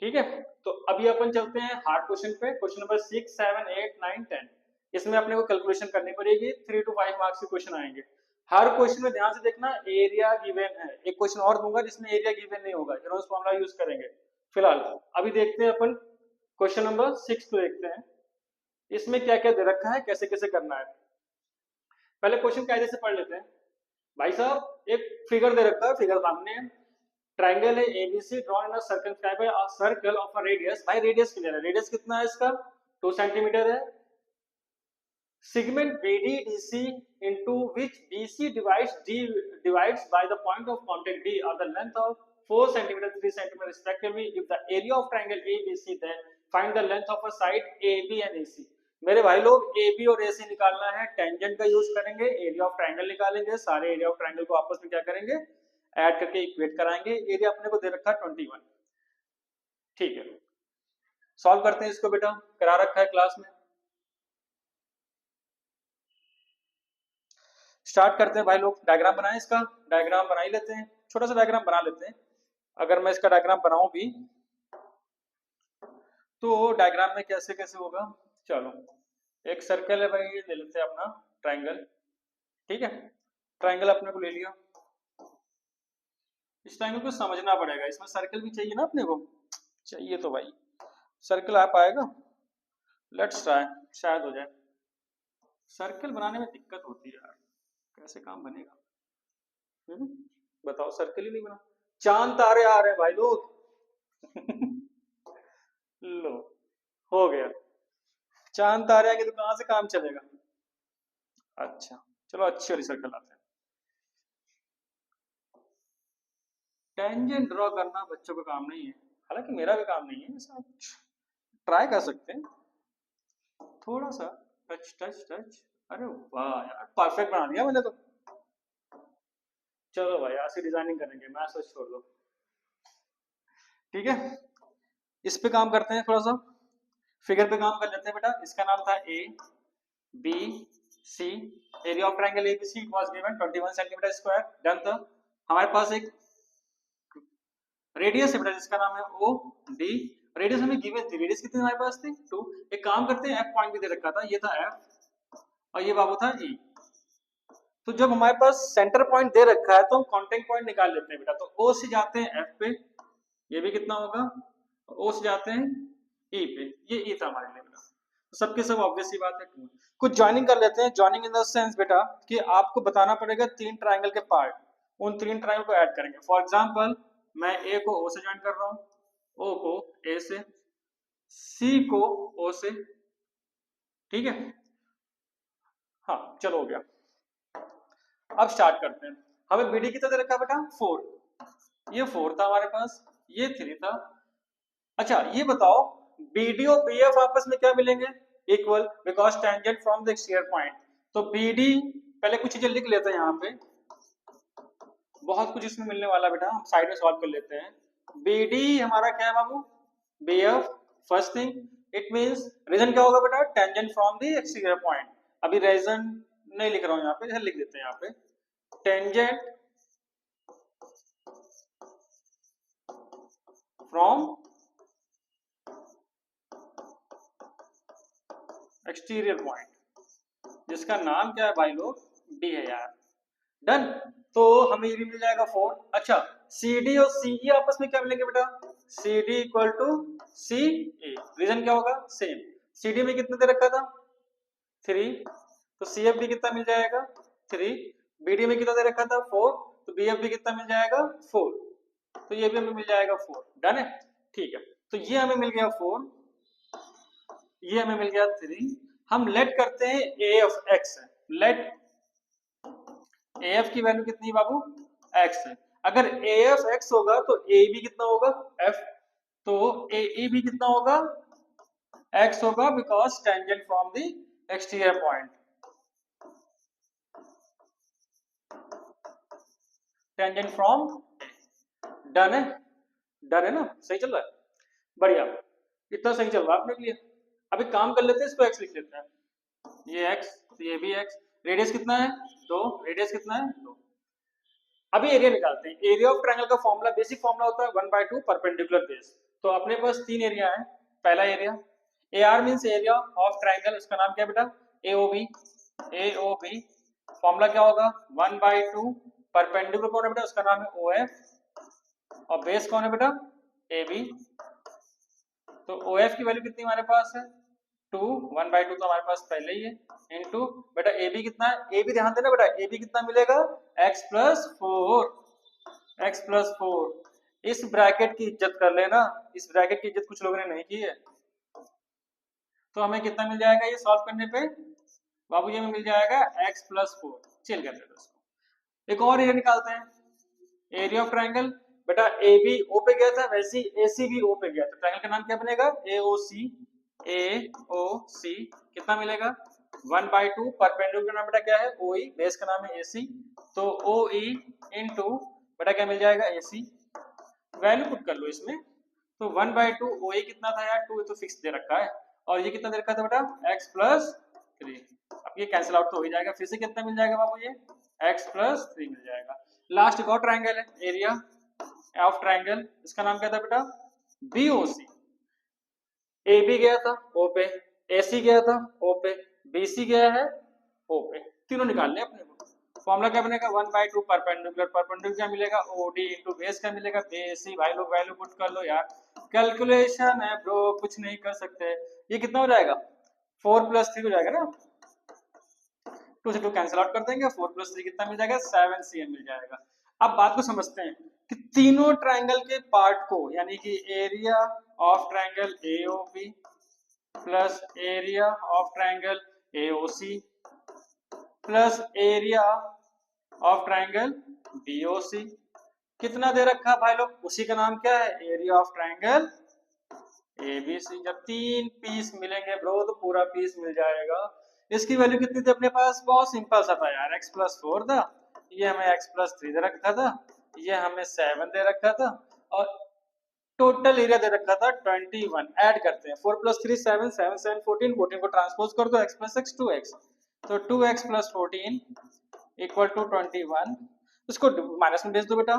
ठीक है। तो अभी अपन चलते हैं हार्ड क्वेश्चन पे, क्वेश्चन नंबर 6, 7, 8, 9, 10। इसमें अपने को कैलकुलेशन करनी पड़ेगी, 3 to 5 मार्क्स के क्वेश्चन आएंगे। हर क्वेश्चन में ध्यान से देखना, एरिया गिवन है। एक क्वेश्चन और दूंगा जिसमें एरिया गिवन नहीं होगा, हेरोन्स फॉर्मूला यूज करेंगे। फिलहाल अभी देखते हैं अपन क्वेश्चन नंबर 6 को देखते हैं, इसमें क्या क्या दे रखा है, कैसे कैसे करना है। पहले क्वेश्चन कायदे से पढ़ लेते हैं। भाई साहब एक फिगर दे रखा है, फिगर सामने है, ट्राइंगल है ABC drawn in a circle by a circle of a radius. भाई रेडियस क्लियर है, रेडियस कितना है इसका 2 सेंटीमीटर है। Segment BDDC into which BC divides by the point of contact D or the length of 4 cm 3 cm respectively. If the area of triangle ABC, then find the length of a side AB and AC. मेरे भाई लोग AB और AC निकालना है, tangent का use करेंगे, area of triangle निकालेंगे, सारे एरिया ऑफ ट्राइंगल को आपस में क्या करेंगे, ऐड करके इक्वेट कराएंगे। एरिया अपने को दे रखा है 21, ठीक है। सॉल्व करते हैं इसको बेटा, करा रखा है क्लास में। स्टार्ट करते हैं भाई लोग, डायग्राम बनाएं, इसका डायग्राम बना ही लेते हैं, छोटा सा डायग्राम बना लेते हैं। अगर मैं इसका डायग्राम बनाऊं भी तो डायग्राम में कैसे कैसे होगा। चलो एक सर्कल है भाई, ये ले लेते हैं अपना ट्राइंगल, ठीक है। ट्राइंगल अपने को ले लिया, इस ट्राइंगल को समझना पड़ेगा, इसमें सर्कल भी चाहिए ना अपने को, चाहिए तो भाई सर्कल आ पाएगा, लेट्स ट्राई, शायद हो जाए। सर्कल बनाने में दिक्कत होती है यार, कैसे काम बनेगा, बताओ, सर्कल ही नहीं बना, चांद तारे आ रहे हैं भाई लोग लो हो गया, चांद तारे आगे तो कहां से काम चलेगा। अच्छा चलो अच्छी वाली सर्कल आते हैं। टेंजेंट ड्रॉ करना बच्चों का काम नहीं है, हालांकि मेरा भी काम नहीं है, ऐसा ट्राई कर सकते हैं थोड़ा सा, टच टच टच। अरे वाह यार परफेक्ट बना दिया मैंने तो। चलो भाई आज से डिजाइनिंग करेंगे, मैं सोच छोड़ दो, ठीक है। इस पे काम करते हैं थोड़ा सा, फिगर पे काम कर लेते हैं बेटा। इसका नाम था A B C, area of triangle ABC it was given 21 centimetre square, done था। हमारे पास एक रेडियस है बेटा जिसका नाम है ओ डी, रेडियस हमें गिवन थी, रेडियस कितनी हमारे पास थी 2। एक काम करते हैं, एफ पॉइंट भी दे रखा था, ये था एफ और ये बाबू था ई। तो जब हमारे पास सेंटर पॉइंट दे रखा है तो हम कांटेक्ट पॉइंट निकाल लेते हैं बेटा। तो ओ से जाते हैं एफ पे, ये भी कितना होगा, ओ से जाते हैं ई पे, ये ई था हमारे लिए बेटा। तो सबके सब ऑब्वियस सी बात है 2। कुछ ज्वाइनिंग कर लेते हैं, ज्वाइनिंग इन द सेंस बेटा कि आपको बताना पड़ेगा 3 ट्राइंगल के पार्ट, उन 3 ट्राइंगल को ऐड करेंगे। फॉर एग्जांपल मैं ए को ओ से ज्वाइन कर रहा हूँ, ओ को ए से, सी को ओ से, ठीक है। हाँ चलो हो गया, अब स्टार्ट करते हैं। हमें बीडी कितना दे रखा है बेटा 4, ये 4 था हमारे पास, ये 3 था। अच्छा ये बताओ बीडी और बीएफ आपस में क्या मिलेंगे, equal, because tangent from the exterior point. तो बीडी पहले कुछ चीजें लिख लेते हैं यहाँ पे, बहुत कुछ इसमें मिलने वाला बेटा, हम साइड में सॉल्व कर लेते हैं। बीडी हमारा क्या है बाबू, BF first thing, it means reason क्या होगा बेटा, tangent from the exterior point. अभी रीजन नहीं लिख रहा हूं यहाँ पे, इधर लिख देते हैं यहाँ पे, टेंजेंट फ्रॉम एक्सटीरियर पॉइंट, जिसका नाम क्या है भाई लोग, डी है यार, डन। तो हमें ये भी मिल जाएगा 4। अच्छा सी डी और सी ई आपस में क्या मिलेंगे बेटा, C D equal to C A, reason क्या होगा सेम। सी डी में कितना दे रखा था 3, तो सी एफ भी कितना मिल जाएगा 3, बी डी में कितना दे रखा था 4, तो बी एफ भी कितना मिल जाएगा 4। तो ये भी हमें मिल जाएगा 4। डन है, ठीक है। तो ये हमें मिल गया 4, ये हमें मिल गया 3। हम लेट करते हैं ए ऑफ एक्स है, लेट ए एफ की वैल्यू कितनी बाबू, एक्स है। अगर ए एफ एक्स होगा तो ए बी कितना होगा, एफ। तो ए बी कितना होगा, एक्स होगा, because tangent from the exterior point, tangent from. Done है, डन है ना, सही चल रहा है, बढ़िया, इतना सही चल रहा है अपने लिए। अभी काम कर लेते हैं, इसको एक्स लिख लेते हैं, ये एक्स, तो ये भी एक्स। रेडियस कितना है, 2, रेडियस कितना है, 2। अभी एरिया निकालते हैं। एरिया ऑफ ट्रायंगल का फॉर्मूला, बेसिक फॉर्मूला होता है 1/2 परपेंडिकुलर बेस। तो अपने पास 3 एरिया है। पहला area A R means area of triangle, उसका नाम क्या है बेटा, ए ओ बी। ए ओ बी फॉर्मूला क्या होगा, 1/2 परपेंडिकुलर कौन है बेटा, उसका नाम है ओ एफ, और बेस कौन है बेटा, ए बी। तो ओ एफ की वैल्यू कितनी हमारे पास है, 2, 1/2 तो हमारे पास पहले ही है, इनटू बेटा ए बी कितना है, ए बी ध्यान देना बेटा, ए बी कितना मिलेगा, x प्लस 4, x प्लस 4। इस ब्रैकेट की इज्जत कर लेना, इस ब्रैकेट की इज्जत कुछ लोगों ने नहीं की है। तो हमें कितना मिल जाएगा ये सॉल्व करने पे बाबू, ये में मिल जाएगा x प्लस 4। चिल कर लेते उसको। एक और एरिया निकालते हैं, एरिया ऑफ ट्रायंगल। बेटा ए बी ओ पे गया था, वैसे ही ए सी भी ओ पे गया था। ट्रायंगल का नाम क्या बनेगा, ए ओ सी। ए ओ सी कितना मिलेगा, 1/2 परपेंडिकुलर का नाम बेटा क्या है, ओ ई, बेस का नाम है ए सी। तो ओ ई इनटू बेटा क्या मिल जाएगा, ए सी। वैल्यू पुट कर लो इसमें। तो 1/2 ओ ई कितना था यार, 2 तो फिक्स दे रखा है, और ये कितना दे रखा था बेटा, x प्लस 3। अब ये कैंसिल आउट तो हो ही जाएगा, फिर से कितना मिल जाएगा बाबू, ये x प्लस 3 मिल जाएगा। लास्ट एक और ट्रायंगल है, एरिया ऑफ ट्रायंगल, इसका नाम क्या था बेटा, BOC। ए बी गया था ओ पे, ए सी गया था ओ पे, बी सी गया है ओ पे, तीनों निकालने अपने को। फॉर्मूला क्या बनेगा, 1/2 परपेंडिकुलर, परपेंडिकुलर क्या मिलेगा, OD इंटू बेस क्या मिलेगा, BC। भाई लोग वैल्यू पुट कर लो यार, कैलकुलेशन है ब्रो, कुछ नहीं कर सकते। ये कितना हो जाएगा, 4 प्लस 3 हो जाएगा ना, 2 से 2 कैंसिल आउट कर देंगे, 4 प्लस 3 कितना मिल जाएगा, 7 cm मिल जाएगा। अब बात को समझते हैं कि तीनों ट्रायंगल के पार्ट को, यानी कि area of triangle AOB plus area of triangle AOC plus area of triangle BOC, कितना दे रखा भाई लोग, उसी का नाम क्या है, एरिया ऑफ ट्रायंगल ABC। जब 3 पीस मिलेंगे ब्रो तो पूरा पीस मिल जाएगा। इसकी वैल्यू कितनी थी अपने पास, बहुत सिंपल सा था यार, x प्लस 4 था, ये हमें x प्लस 3 दे रखा था, ये हमें 7 दे रखा था, और टोटल एरिया दे रखा था 21। ऐड करते हैं, 4 प्लस 3 7, 7 7 14, 14 को ट्रांसपोज कर दो, x प्लस x 2x, तो 2x प्लस 14 इक्वल टू 21। इसको माइनस में भेज दो बेटा,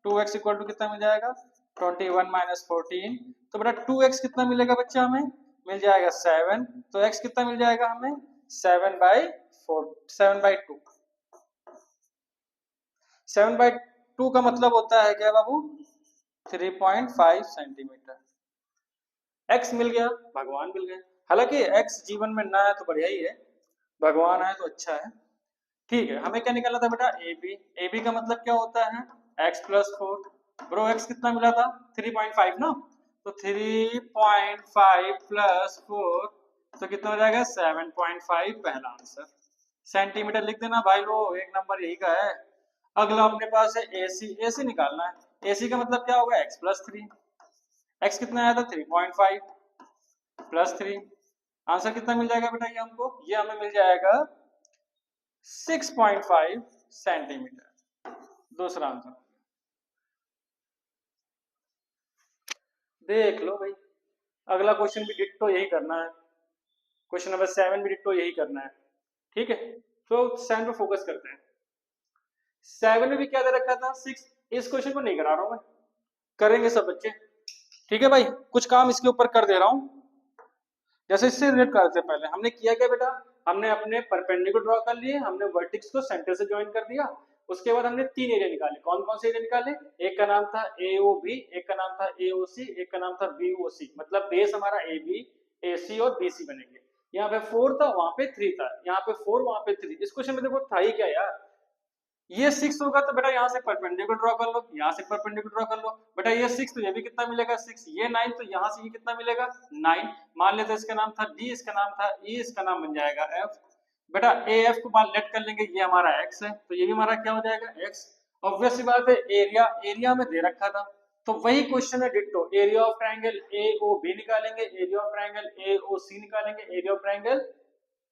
2x इक्वल टू कितना मिल जाएगा, 21 माइनस 14। तो बेटा 2x कितना मिलेगा बच्चा, हमें मिल जाएगा 7। तो x कितना मिल जाएगा हमें, 7/4, 7/2। 7/2 का मतलब होता है क्या बाबू, 3.5 सेंटीमीटर। x मिल गया, भगवान मिल गए। हालांकि x जीवन में ना है तो बढ़िया ही है, भगवान आए तो अच्छा है। ठीक है, हमें क्या निकालना था बेटा, ए बी। ए बी का मतलब क्या होता है, x प्लस 4। ब्रो x कितना मिला था, 3.5 ना, तो 3.5 प्लस 4 तो कितना हो जाएगा, 7.5। पहला आंसर सेंटीमीटर लिख देना भाई लोग, एक नंबर यही का है। अगला अपने पास है AC। AC निकालना है, AC का मतलब क्या होगा, x प्लस 3। x कितना आया था, 3.5 प्लस 3। आंसर कितना मिल जाएगा बेटा, ये हमको, ये हमें मिल जाएगा 6.5 सेंटीमीटर। दूसरा आंसर देख लो भाई। अगला क्वेश्चन भी डिट्टो यही करना है, क्वेश्चन नंबर 7 भी डिट्टो यही करना है। ठीक है, तो 7 पे फोकस करते हैं। 7 में भी क्या दे रखा था, 6। इस क्वेश्चन को नहीं करा रहा हूं मैं, करेंगे सब बच्चे। ठीक है भाई, कुछ काम इसके ऊपर कर दे रहा हूं। जैसे इससे रिलेट करते हैं, पहले हमने किया क्या बेटा, हमने अपने परपेंडिकुलर ड्रॉ कर लिए, हमने वर्टिक्स को सेंटर से ज्वाइन कर दिया। उसके बाद हमने 3 एरिया निकाले। कौन कौन से एरिया निकाले, एक का नाम था AOB, एक का नाम था AOC, एक का नाम था BOC। मतलब बेस हमारा AB, AC और BC बनेंगे। यहाँ पे 4 था, वहां पे 3 था, यहाँ पे 4 वहां पे 3। इस क्वेश्चन में देखो था ही क्या यार, ये 6 होगा तो बेटा यहाँ से परपेंडिकुलर ड्रॉ कर लो, यहाँ से परपेंडिकुलर ड्रॉ कर लो। बेटा ये 6 तो ये भी कितना मिलेगा 6, ये 9 तो यहाँ से ये कितना मिलेगा 9। मान लेते इसका नाम था D, इसका नाम था E, इसका नाम बन जाएगा F। बेटा AF को बात लेट कर लेंगे, ये हमारा X है तो ये भी हमारा क्या हो जाएगा X। ऑब्वियसली बात है एरिया में दे रखा था तो वही क्वेश्चन है ditto, area of triangle AOB निकालेंगे, एरिया ऑफ ट्रायंगल AOC निकालेंगे, एरिया ऑफ ट्रायंगल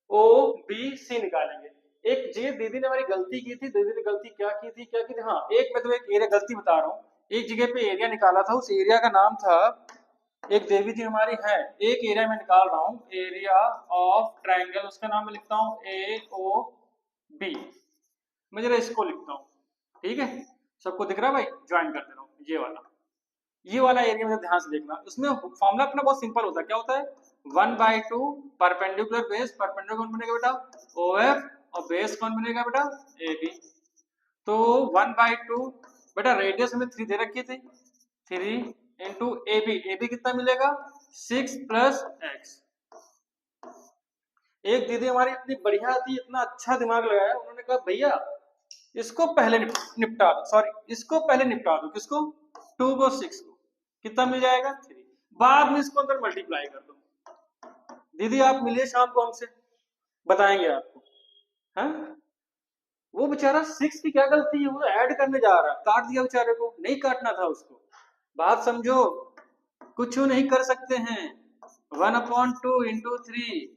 OBC निकालेंगे। एक ये दीदी ने हमारी गलती की थी, दीदी ने गलती क्या की थी हाँ, एक मैं तो एक एरिया गलती बता रहा हूँ, एक जगह पे एरिया निकाला था, उस एरिया का नाम था, एक देवी जी हमारी है, एक एरिया में निकाल रहा हूँ एरिया ऑफ ट्रायंगल, उसका नाम मैं लिखता हूँ AOB, मैं जरा इसको लिखता हूँ, ठीक है सबको दिख रहा है भाई, ज्वाइन कर दे रहा हूँ, ये वाला एरिया में ध्यान से देखना। उसमें फॉर्मूला अपना बहुत सिंपल होता है, क्या होता है 1/2 परपेंडिकुलर बेस, परपेंडिकुलर कौन बनेगा बेटा OF, और बेस कौन बनेगा बेटा AB। तो 1/2 बेटा रेडियस हमें 3 दे रखी थी, 3 इंटू AB कितना मिलेगा 6 प्लस x। एक दीदी हमारी इतनी बढ़िया थी, इतना अच्छा दिमाग लगाया, उन्होंने कहा भैया इसको पहले निपटा दो, सॉरी इसको पहले निपटा दो, किसको 2 को 6 को, कितना मिल जाएगा 3, बाद में इसको अंदर मल्टीप्लाई कर दो। दीदी आप मिलिए शाम को हमसे, बताएंगे आपको। हाँ वो बेचारा 6 की क्या गलती है, वो ऐड करने जा रहा, काट दिया बेचारे को, नहीं काटना था उसको, बात समझो, कुछ नहीं कर सकते हैं। 1/2 इंटू 3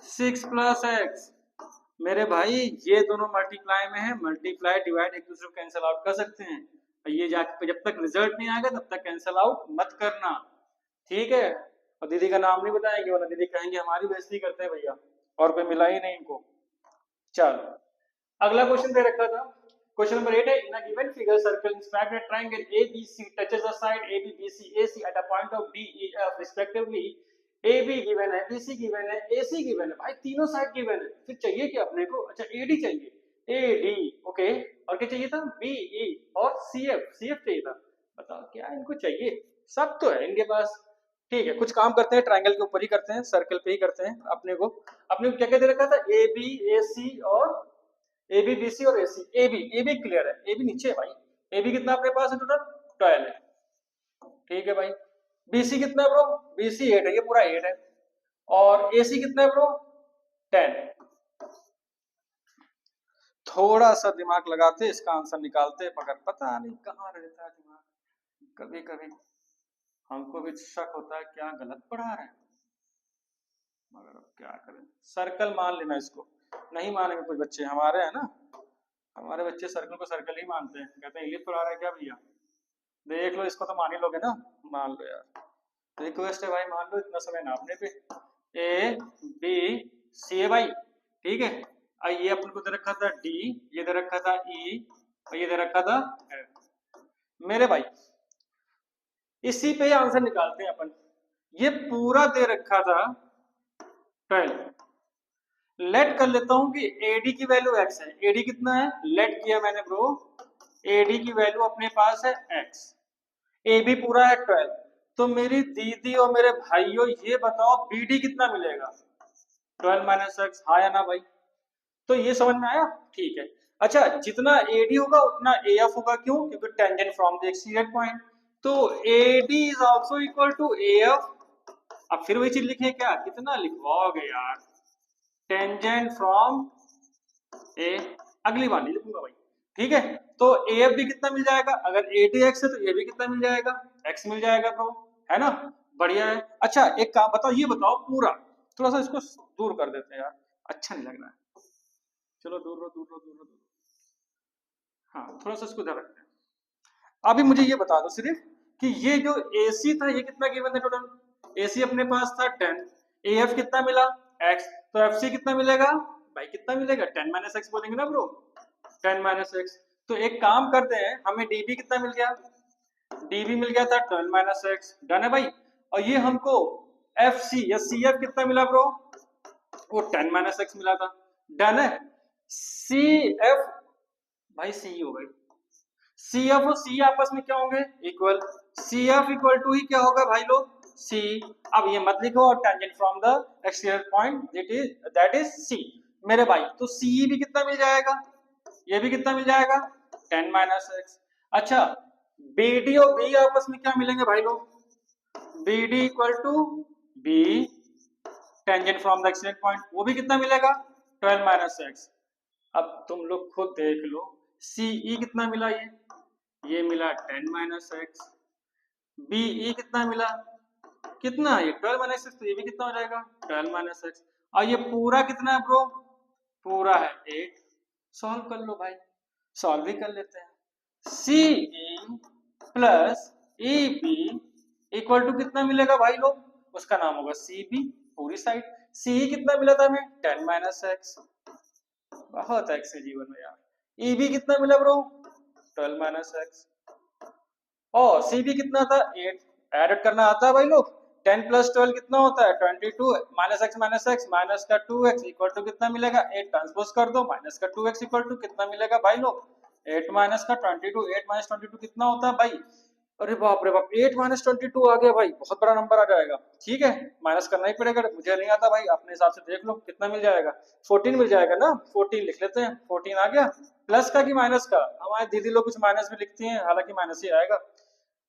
6 प्लस x, मेरे भाई ये दोनों मल्टीप्लाई में है, मल्टीप्लाई डिवाइड एक दूसरे को कैंसिल आउट कर सकते हैं, ये जाके जब तक रिजल्ट नहीं आएगा तब तक कैंसिल आउट मत करना, ठीक है। और दीदी का नाम नहीं बताएंगे वरना दीदी कहेंगे हमारी बेइज्जती करते हैं भैया, और कोई मिला ही नहीं इनको। चलो अगला क्वेश्चन दे रखा था, क्वेश्चन नंबर 8 है, in a given figure circle inscribed at triangle ABC touches the side AB BC AC at a point of D E F respectively. AB given है, BC गिवन है, AC गिवन है, भाई तीनों side given है, फिर चाहिए क्या अपने को, अच्छा AD चाहिए, AD ओके, और क्या चाहिए था BE और CF चाहिए था, बताओ क्या इनको चाहिए, सब तो है इनके पास, ठीक है कुछ काम करते हैं ट्रायंगल के ऊपर ही करते हैं, सर्कल पे ही करते हैं। अपने को क्या क्या दे रखा था AB AC और AB BC और AC, AB क्लियर है, AB नीचे है भाई, AB कितना अपने पास है टोटल 12 है, ठीक है भाई। BC कितना है ब्रो, BC 8 है, ये पूरा 8 है, और AC कितना है ब्रो 10। थोड़ा सा दिमाग लगाते इसका आंसर निकालते, मगर पता नहीं कहाँ रहता है दिमाग, कभी कभी हमको भी शक होता है क्या गलत पढ़ा रहे हैं, मगर अब क्या करें, सर्कल मान लेना इसको, नहीं मानेंगे कुछ बच्चे हमारे हैं ना, हमारे बच्चे सर्कल को सर्कल ही मानते हैं, कहते हैं इंग्लिश पढ़ा रहे हैं क्या भैया, देख लो इसको तो मान ही लोगे ना, मान लो यार, रिक्वेस्ट है भाई मान लो, इतना समय नापने पे, ABC है भाई, ठीक है। ये अपन को दे रखा था D, ये दे रखा था E, और ये दे रखा था F, मेरे भाई इसी पे आंसर निकालते हैं अपन, ये पूरा दे रखा था 12, लेट कर लेता हूं कि AD की वैल्यू x है, AD कितना है लेट किया मैंने ब्रो, AD की वैल्यू अपने पास है x, AB पूरा है 12, तो मेरी दीदी और मेरे भाइयों ये बताओ BD कितना मिलेगा 12 माइनस x, हाँ या ना भाई, तो ये समझ में आया, ठीक है। अच्छा जितना AD होगा उतना AF होगा, क्यों, क्योंकि tangent from the accident point, तो AD is also equal to AF, अब फिर वही चीज लिखें क्या, कितना लिखवाओगे यार, टेंजेंट फ्रॉम ए, अगली बार नहीं लिखूंगा भाई, ठीक है। तो AF भी कितना मिल जाएगा, अगर AD x है तो ये भी कितना मिल जाएगा x मिल जाएगा ब्रो, है ना, बढ़िया है। अच्छा एक काम बताओ, ये बताओ पूरा, थोड़ा सा इसको दूर कर देते हैं यार, अच्छा नहीं लग रहा है, चलो दूर रो, हाँ थोड़ा सा इसको इधर रखते हैं। अभी मुझे ये बता दो सिर्फ कि ये जो AC था ये कितना गिवन है टोटल, AC अपने पास था 10, AF कितना मिला x, तो FC कितना मिलेगा भाई, कितना मिलेगा 10 माइनस एक्स बोलेंगे ना ब्रो, 10 माइनस एक्स। तो एक काम करते हैं, हमें DB कितना मिल गया, DB मिल गया था 12 माइनस एक्स, डन है भाई। और ये हमको FC या CF कितना मिला ब्रो, वो 10 माइनस एक्स मिला था, डन है। CF भाई C हो गई, CF और C आपस में क्या होंगे इक्वल, CF इक्वल टू ही क्या होगा भाई लोग C, अब ये मत लिखो, और tangent from the exterior point that is C, मेरे भाई तो CE भी कितना मिल जाएगा, ये भी कितना मिल जाएगा 10 माइनस एक्स। अच्छा BD और B आपस में क्या मिलेंगे भाई लोग, BD equal to B tangent from the accident point, वो भी कितना मिलेगा 12 माइनस एक्स। अब तुम लोग खुद देख लो CE कितना मिला, ये मिला 10 माइनस एक्स, BE कितना मिला, कितना ये 12 माइनस एक्स, तो ये भी कितना हो जाएगा 12 माइनस एक्स। और ये पूरा कितना है ब्रो, पूरा है 8। सॉल्व कर लो भाई, सॉल्व भी कर लेते हैं। CE plus EB equal to कितना मिलेगा भाई लोग, उसका नाम होगा CB पूरी साइड। CE कितना मिला था हमें 10 माइनस एक्स, बहुत एक्स है जीवन में यार। EB कितना मिला ब्रो 12 माइनस एक्स, और CB कितना था 8। ऐड करना आता है भाई लोग, 10 प्लस 12 कितना होता है 22, माइनस एक्स माइनस का 2x इक्वल टू कितना मिलेगा 8, ट्रांसपोज कर दो, माइनस का 2x इक्वल टू कितना मिलेगा भाई लोग 8 माइनस का 22, 8 माइनस 22 कितना होता है भाई, अरे बाप रे बाप 8 माइनस 22 आ गया भाई, बहुत बड़ा नंबर आ जाएगा। ठीक है माइनस करना ही पड़ेगा, मुझे नहीं आता भाई, अपने हिसाब से देख लो कितना मिल जाएगा, 14 मिल जाएगा ना, 14 लिख लेते हैं, 14 आ गया। प्लस का कि माइनस का, हमारे दीदी लोग कुछ माइनस भी लिखती हैं, हालांकि माइनस ही आएगा,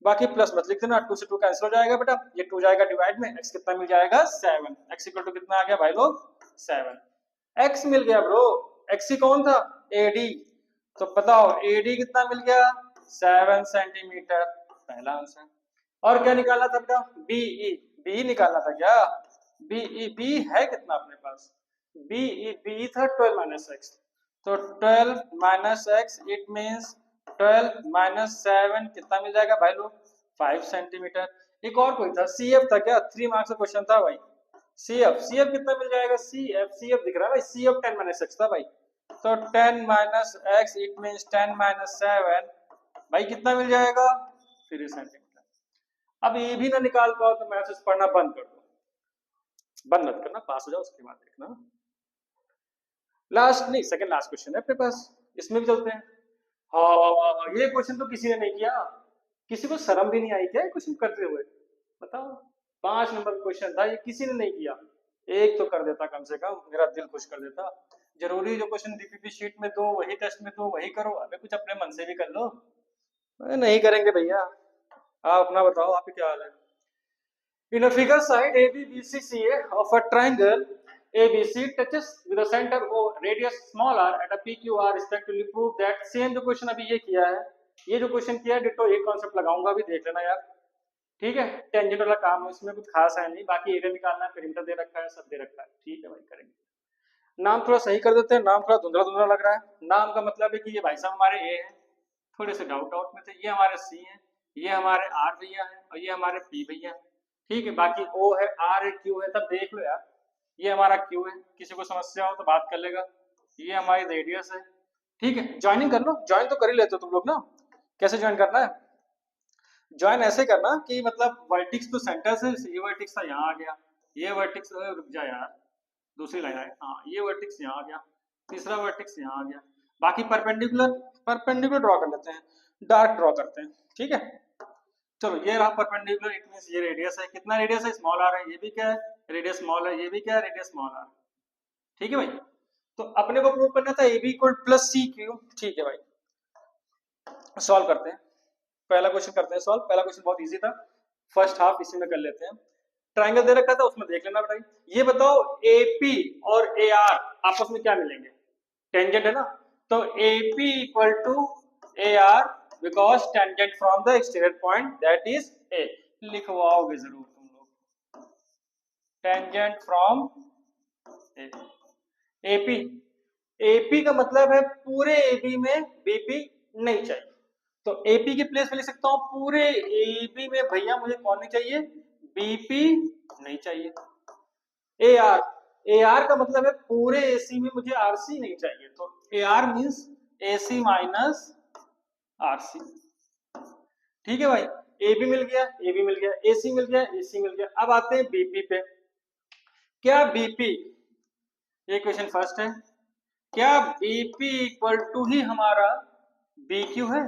बाकी प्लस मत लिख देना, 2 से 2 कैंसिल हो जाएगा बेटा, ये 2 जाएगा डिवाइड में, x कितना मिल जाएगा 7, x इक्वल टू कितना आ गया भाई लोग 7, x मिल गया ब्रो। x ही कौन था AD, तो बताओ AD कितना मिल गया 7 सेंटीमीटर, पहला आंसर। और क्या निकालना था बेटा BE निकालना था क्या, BE है कितना अपने पास, BE था 12 माइनस एक्स, तो 12 minus x it means 12 minus 7 कितना मिल जाएगा भाई लोग 5 सेंटीमीटर। एक और कोई था CF था क्या, 3 मार्क्स का क्वेश्चन था भाई, CF कितना मिल जाएगा, CF दिख रहा है भाई, CF 10 माइनस एक्स था भाई, तो 10 minus x it means 10 minus 7 भाई कितना मिल जाएगा 3 सेंटीमीटर। अब ये भी ना निकाल पाओ तो मैथ्स पढ़ना बंद कर दो, बंद मत करना, पास हो जाओ उसके बाद देखना। लास्ट नहीं सेकंड लास्ट क्वेश्चन है अपने पास, इसमें भी चलते हैं। हाँ ये क्वेश्चन तो किसी ने नहीं किया, किसी को शर्म भी नहीं आई क्या क्वेश्चन करते हुए, बताओ 5 नंबर का क्वेश्चन था, ये किसी ने नहीं किया, एक तो कर देता कम से कम, मेरा दिल खुश कर देता। जरूरी जो क्वेश्चन DPP शीट में दो वही टेस्ट में दो वही करो, अबे कुछ अपने मन से भी कर लो। नहीं करेंगे भैया, आप अपना बताओ आपकी क्या हाल है। In a figure side ABBCCA of a triangle ABC touches with a center O radius small r at a PQR respectively prove that same जो क्वेश्चन अभी ये किया है, ये जो क्वेश्चन किया है डिटो एक कॉन्सेप्ट लगाऊंगा अभी देख लेना यार। ठीक है टेंजेंट वाला काम है, इसमें कुछ खास है नहीं, बाकी एरिया निकालना है, पेरीमीटर दे रखा है, सब दे रखा है। ठीक है भाई करेंगे। नाम थोड़ा सही कर देते हैं, नाम थोड़ा धुंधला धुंधला लग रहा है, नाम का मतलब है कि ये भाई साहब हमारे A हैं, थोड़े से डाउट आउट में थे, ये हमारे C हैं, ये हमारे R भैया हैं और ये हमारे P भैया हैं। ठीक है बाकी O है R है Q है, तब देख लो यार, ये हमारा Q है, किसी को समस्या हो तो बात कर लेगा, ये हमारी रेडियस है। ठीक है ज्वाइनिंग कर लो, ज्वाइन तो कर ही लेते हो तुम लोग ना, कैसे ज्वाइन करना है, ज्वाइन ऐसे करना कि मतलब वर्टिक्स तो सेंटर से, ये वर्टिक्स था यहाँ आ गया, ये वर्टिक्स रुक जा यार दूसरी लाइन आए, हाँ ये वर्टिक्स यहाँ आ गया, तीसरा वर्टिक्स यहाँ आ गया, बाकी परपेंडिकुलर ड्रॉ कर लेते हैं, डार्क ड्रॉ करते हैं। ठीक है चलो ये रहा परपेंडिकुलर, इट मींस ये रेडियस है, कितना रेडियस है स्मॉल आर है, ये भी क्या है रेडियस स्मॉल है, ये भी क्या है रेडियस स्मॉल आर। ठीक है भाई तो अपने को प्रूव करना था AB इक्वल प्लस CQ। ठीक है भाई सॉल्व करते हैं, पहला क्वेश्चन करते हैं सॉल्व, पहला क्वेश्चन बहुत इजी था, फर्स्ट हाफ इसी में कर लेते हैं। ट्रायंगल दे रखा था उसमें देख लेना बेटा, ये बताओ AP और AR आपस में क्या मिलेंगे, टेंजेंट है ना, तो AP equal to AR because tangent from the exterior point that is A, लिखवाओगे जरूर तुम लोग, tangent from A, AP का मतलब है पूरे AB में BP नहीं चाहिए, तो AP के प्लेस पे लिख सकता हूं पूरे AB में भैया मुझे कौन नहीं चाहिए BP नहीं चाहिए। AR का मतलब है पूरे AC में मुझे RC नहीं चाहिए, तो AR means AC minus RC। ठीक है भाई AB मिल गया AC मिल गया AC मिल गया। अब आते हैं BP पे, क्या BP, ये क्वेश्चन फर्स्ट है, क्या BP इक्वल टू ही हमारा BQ है,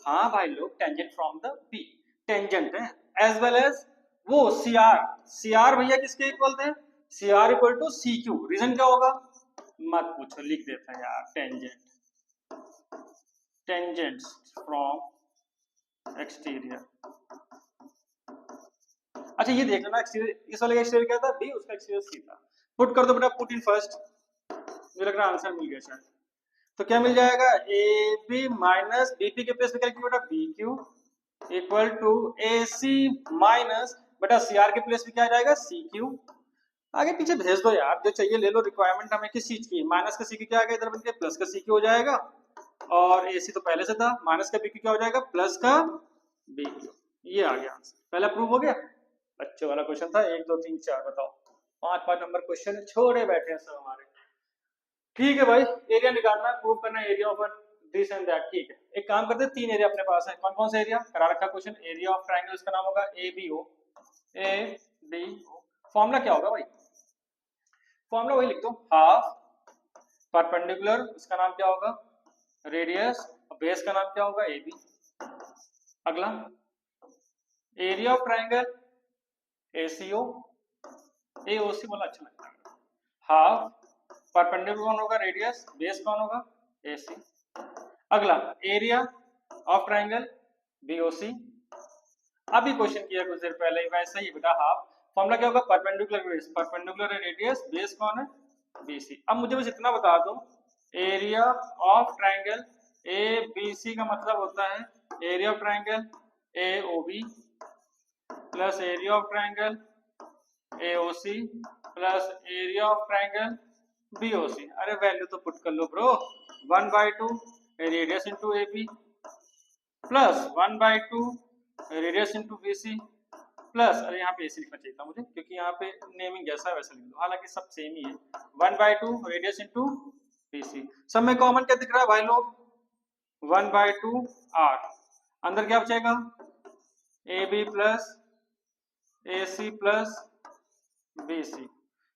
हाँ भाई लोग tangent from the B tangent है, एज वेल एज वो CR भैया किसके इक्वल थे, CR equal to CQ, reason क्या होगा मत पूछो लिख देता है यार टेंजेंट, टेंजेंट्स फ्रॉम एक्सटीरियर। अच्छा ये देख लेना, एक्सटीरियर इस वाले का एक्सटीरियर क्या था, बी, उसका एक्सटीरियर सी था। पुट कर दो बेटा, पुट इन फर्स्ट, मुझे लग रहा है आंसर मिल गया शायद। तो क्या मिल जाएगा, A B minus B P के प्लेस में क्या लिखेंगे बेटा, B Q equal to A C minus बेटा सी आर के प्लेस में क्या आ जाएगा, सी क्यू। आगे पीछे भेज दो यार, जो चाहिए ले लो। रिक्वायरमेंट हमें किस चीज की, माइनस का सी क्यू क्या आ गया इधर बन के, प्लस का सी क्यू हो जाएगा, और ए सी तो पहले से था, माइनस का बी क्यू क्या हो जाएगा, प्लस का बी क्यू। ये आ गया आंसर, पहला प्रूव हो गया। बच्चों वाला क्वेश्चन था, 1 2 3 4 बताओ, 5 नंबर क्वेश्चन छोड़े बैठे हैं सब हमारे। ठीक है भाई, एरिया निकालना है, प्रूव करना है area of this and that. ठीक है, एक काम करते हैं, 3 एरिया अपने पास है, कौन कौन सा एरिया करा रखा क्वेश्चन, एरिया ऑफ ट्राइंगल, इसका नाम होगा A B O, A B O. Formula क्या होगा भाई, फॉर्मूला वही लिख दो, हाफ परपेंडिकुलर, इसका नाम क्या होगा रेडियस, बेस का नाम क्या होगा ए बी। अगला area of triangle ACO, AOC वाला अच्छा लगता है। हाफ परपेंडिकुलर कौन होगा, रेडियस, बेस कौन होगा, एसी। अगला एरिया ऑफ ट्राइंगल बीओसी, अभी क्वेश्चन किया कुछ देर पहले वैसा ही बेटा, हाफ फॉर्मूला क्या होगा, perpendicular base, perpendicular radius, base कौन है, बीसी। अब मुझे बस इतना बता दो, area of triangle A B C का मतलब होता है area of triangle A O B plus area of triangle AOC plus area of triangle BOC। अरे वैल्यू तो पुट कर लो bro, 1/2 radius into AB plus 1/2 radius into BC plus, अरे यहाँ पे AC लिखना चाहिए था मुझे, क्योंकि यहाँ पे नेमिंग जैसा है वैसा लिख दो, हालांकि सब सेम ही है, 1/2 रेडियस इंटू BC। सब में कॉमन क्या दिख रहा है भाई लोग, 1/2 R, अंदर क्या बचेगा AB plus AC plus BC।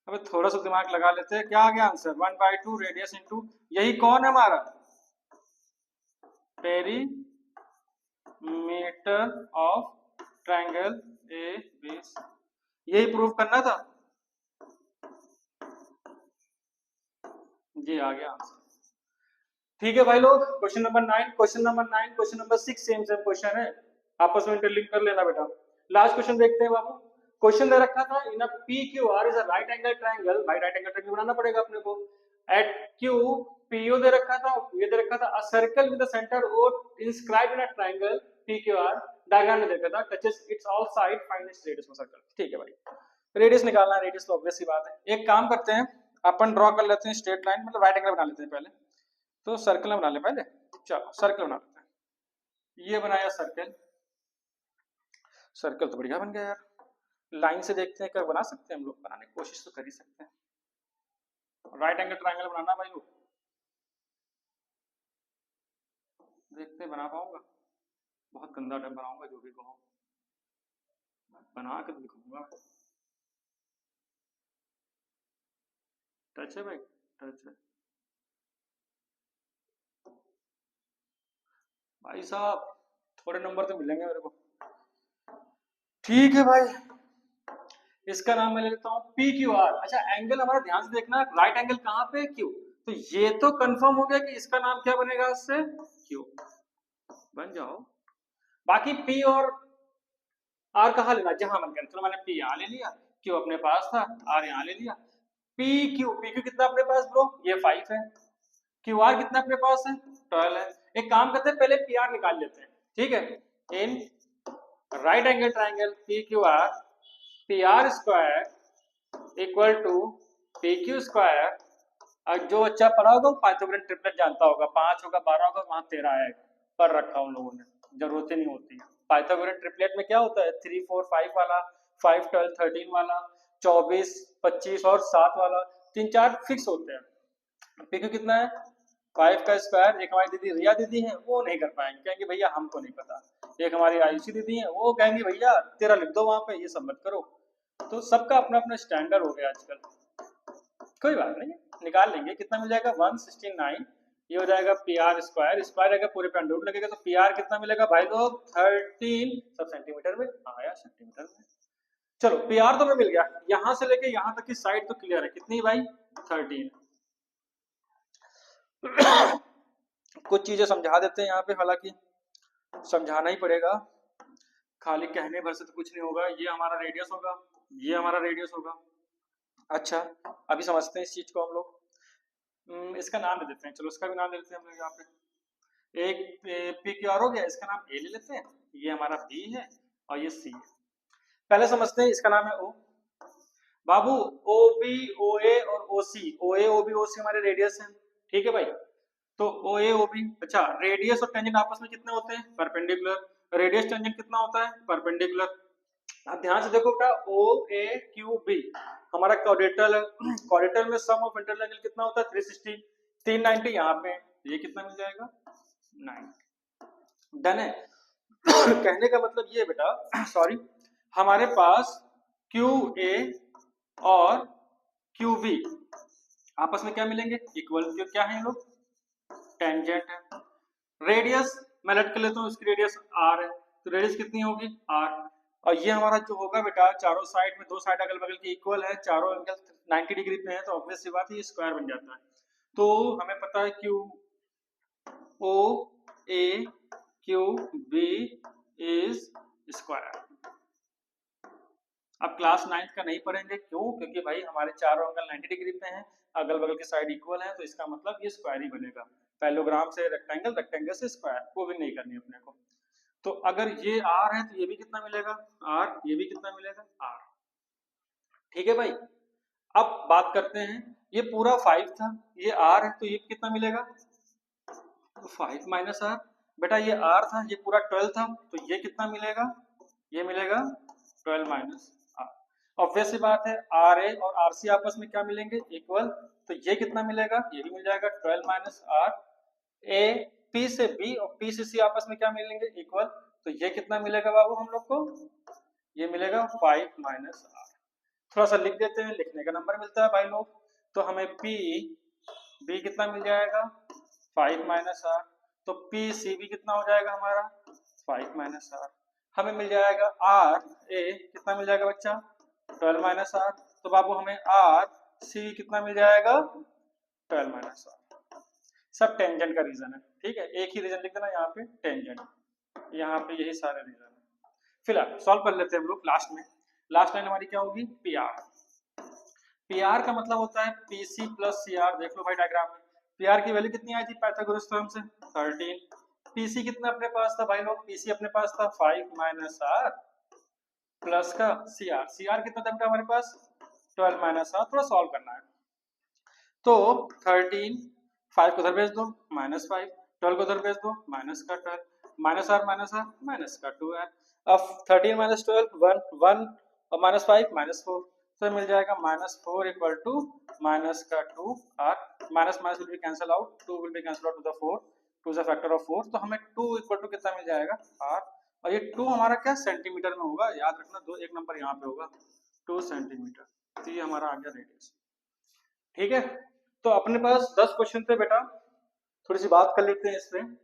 अब थोड़ा सा दिमाग लगा लेते हैं, क्या आ गया आंसर, 1/2 रेडियस इंटू, यही कौन है हमारा perimeter of triangle A B C, यही प्रूव करना था, ये आ गया आंसर। ठीक है भाई लोग, question number 9, question number 9, question number 6 same same question है, आपस में इंटरलिंक कर लेना बेटा। लास्ट क्वेश्चन देखते हैं बाबू। क्वेश्चन दे रखा था, इन अ PQR is a right angle triangle, भाई राइट एंगल ट्रायंगल बनाना पड़ेगा अपने को। एट Q PO दे रखा था, ये दे रखा था, a circle with the centre O inscribed in a triangle PQR, diagram में देखा था, touches it's all side, find its radius of circle. ठीक है भाई, रेडियस निकालना है, रेडियस तो ऑब्वियस सी बात है। एक काम करते हैं, अपन ड्रॉ कर लेते हैं स्ट्रेट लाइन, मतलब राइट एंगल बना लेते हैं पहले, तो सर्कल बना ले पहले, चलो सर्कल बना लेते हैं। ये बनाया सर्कल, सर्कल तो बढ़िया बन गया यार। लाइन से देखते हैं, क्या बना सकते हैं हम लोग, बनाने की कोशिश तो कर ही सकते हैं। राइट एंगल ट्रायंगल बनाना भाई लोग, देखते हैं बना पाऊंगा, बहुत गंदा टाइप बनाऊंगा, जो भी कहो बना के तो दिखाऊंगा। टच है भाई, टच है भाई साहब, थोड़े नंबर तो मिलेंगे मेरे को। ठीक है भाई, इसका नाम मैं ले लेता हूँ PQR। अच्छा एंगल हमारा ध्यान से देखना, राइट एंगल कहाँ पे, Q, तो ये तो कंफर्म हो गया कि इसका नाम क्या बनेगा, इससे Q बन जाओ। बाकी P और R कहाँ लेना, जहां मन करे, चलो मैंने P यहाँ ले लिया, Q अपने पास था, R यहाँ ले लिया। PQ कितना अपने पास ब्रो, ये 5 है, QR कितना अपने पास है, 12 है। एक काम करते हैं, पहले PR निकाल लेते हैं, ठीक है। In right angle triangle PQR, PR square equal to PQ square, और जो बच्चा पढ़ा होगा पाइथागोरस ट्रिपलेट जानता होगा, 5 होगा 12 होगा, वहां 13 है, पर रखा उन लोगों ने, जरूरत ही नहीं होती है। पाइथागोरस ट्रिपलेट में क्या होता है, 3 4 5 वाला, 5 12 13 वाला, 24 25 और 7 वाला, 3 4 फिक्स होते हैं। PQ कितना है, 5 का स्क्वायर। एक हमारी दीदी रिया दीदी है, वो नहीं कर पाएंगे, कहेंगे भैया हमको नहीं पता। एक हमारी आयुषी दीदी है, वो कहेंगे भैया 13 लिख दो वहां पे, ये सब मत करो। तो सबका अपना अपना स्टैंडर्ड हो गया आजकल, कोई बात नहीं, निकाल लेंगे। कितना मिल जाएगा, 169, ये हो जाएगा PR स्क्वायर, स्क्वायर अगर पूरे पे अंडर रूट लगेगा तो PR कितना मिलेगा भाई लोग, 13, सब सेंटीमीटर में आया, सेंटीमीटर में। चलो PR तो हमें मिल गया, यहां से लेके यहां तक की साइड तो क्लियर है, कितनी भाई 13। कुछ चीजें समझा देते हैं यहाँ पे, हालांकि समझाना ही पड़ेगा, खाली कहने भर से तो कुछ नहीं होगा। ये हमारा रेडियस होगा, ये हमारा रेडियस होगा। अच्छा, अभी समझते हैं इस चीज को हम लोग। इसका नाम दे देते हैं, चलो इसका भी नाम दे देते हैं हम लोग यहाँ पे। एक पी क्यू आर हो गया, इसका नाम ए ले लेते हैं, ये हमारा बी है और ये सी है। पहले समझते हैं, इसका नाम है ओ। बाबू ओ बी ओ ए और ओ सी, ओ ए ओ बी ओ सी हमारे रेडियस हैं, ठीक है भाई। तो ओ ए ओ बी, अच्छा रेडियस और टेंजेंट आपस में कितने होते हैं? परपेंडिकुलर। रेडियस टेंजेंट कितना होता है? परपेंडिकुलर। अब ध्यान से देखो बेटा, ओ ए क्यू बी हमारा क्वाड्रेटल है, क्वाड्रेटल में सम ऑफ इंटरवल एंगल कितना होता है? 360, 390 यहाँ पे, ये कितना मिल जाएगा? 9। डन है। कहने का मतलब ये बेटा, सॉरी, हमारे पास क्यू ए और क्यू बी आपस में क्या मिलेंगे? इक्वल। क्या है ये लोग? टेंजेंट है। रेडियस मैं लट कर लेता हूँ, इसकी रेडियस आर है, तो रेडियस कितनी होगी? आर। और ये हमारा जो होगा बेटा, चारों साइड में, दो साइड अगल बगल की इक्वल है, चारों एंगल 90 डिग्री पे है, तो ऑब्वियस सी बात है ये स्क्वायर बन जाता है। तो हमें पता है Q O A Q B is square. अब क्लास 9th का नहीं पढ़ेंगे, क्यों? क्योंकि भाई हमारे चारों एंगल 90 डिग्री पे हैं, अगल बगल की साइड इक्वल है, तो इसका मतलब ये स्क्वायर ही बनेगा। पैरेललोग्राम से रेक्टेंगल, रेक्टेंगल से स्क्वायर, वो भी नहीं करनी अपने को। तो अगर ये आर है तो ये भी कितना मिलेगा? आर। ये भी कितना मिलेगा? आर। ठीक है भाई। अब बात करते हैं, ये पूरा 5 था, ये आर है, तो ये कितना मिलेगा? तो 5 माइनस आर। बेटा ये आर था, ये पूरा 12 था, तो ये कितना मिलेगा? ये मिलेगा 12 माइनस आर। ऑब्वियस सी बात है, आर ए और आर सी आपस में क्या मिलेंगे? इक्वल। तो ये कितना मिलेगा? ये भी मिल जाएगा 12 माइनस आर। ए पी से बी और पी से सी आपस में क्या मिलेंगे? इक्वल। तो ये कितना मिलेगा बाबू हम लोग को? ये मिलेगा 5 माइनस आर। थोड़ा सा लिख देते हैं, लिखने का नंबर मिलता है भाई लोग। तो हमें पी बी कितना मिल जाएगा? 5 माइनस आर। तो पी सी बी कितना हो जाएगा हमारा? 5 माइनस आर। हमें मिल जाएगा आर ए कितना मिल जाएगा बच्चा? 12 माइनस आर। तो बाबू हमें आर सी कितना मिल जाएगा? 12 माइनस आर। सब टेंजेंट का रीजन है, ठीक है, एक ही रीजन लिख देना यहाँ पे, टेंजेंट। यहाँ पे यही सारे रीजन है। फिलहाल सॉल्व कर लेते हैं हम लोग लास्ट में। लास्ट लाइन हमारी क्या होगी? P R. पी आर का मतलब होता है P C plus C R. देख लो भाई डायग्राम में, पी आर की वैल्यू कितनी आई थी पाइथागोरस थ्योरम से? 13। पीसी कितना अपने पास था भाई लोग? पीसी अपने पास था 5 माइनस आर प्लस का सी आर। सी आर कितना था बेटा हमारे पास? 12 माइनस आर। थोड़ा सॉल्व करना है। तो 13, 5 को उधर भेज दो, -5, 12 को उधर भेज दो, माइनस का 12, minus R minus R minus का 2 है। अब 13 माइनस 12 1 1 और -5 -4, तो मिल जाएगा -4 इक्वल टू माइनस का 2 R. Minus minus will be cancel out, 2 will be cancel out to the 4, 2 is a factor of 4, तो हमें 2 इक्वल टू कितना मिल जाएगा? आर। और ये 2 हमारा क्या सेंटीमीटर में होगा, याद रखना, दो एक नंबर यहाँ पे होगा, 2 सेंटीमीटर। तो ये हमारा आ गया रेडियस। ठीक है, तो अपने पास 10 क्वेश्चन थे बेटा, थोड़ी सी बात कर लेते हैं इसमें।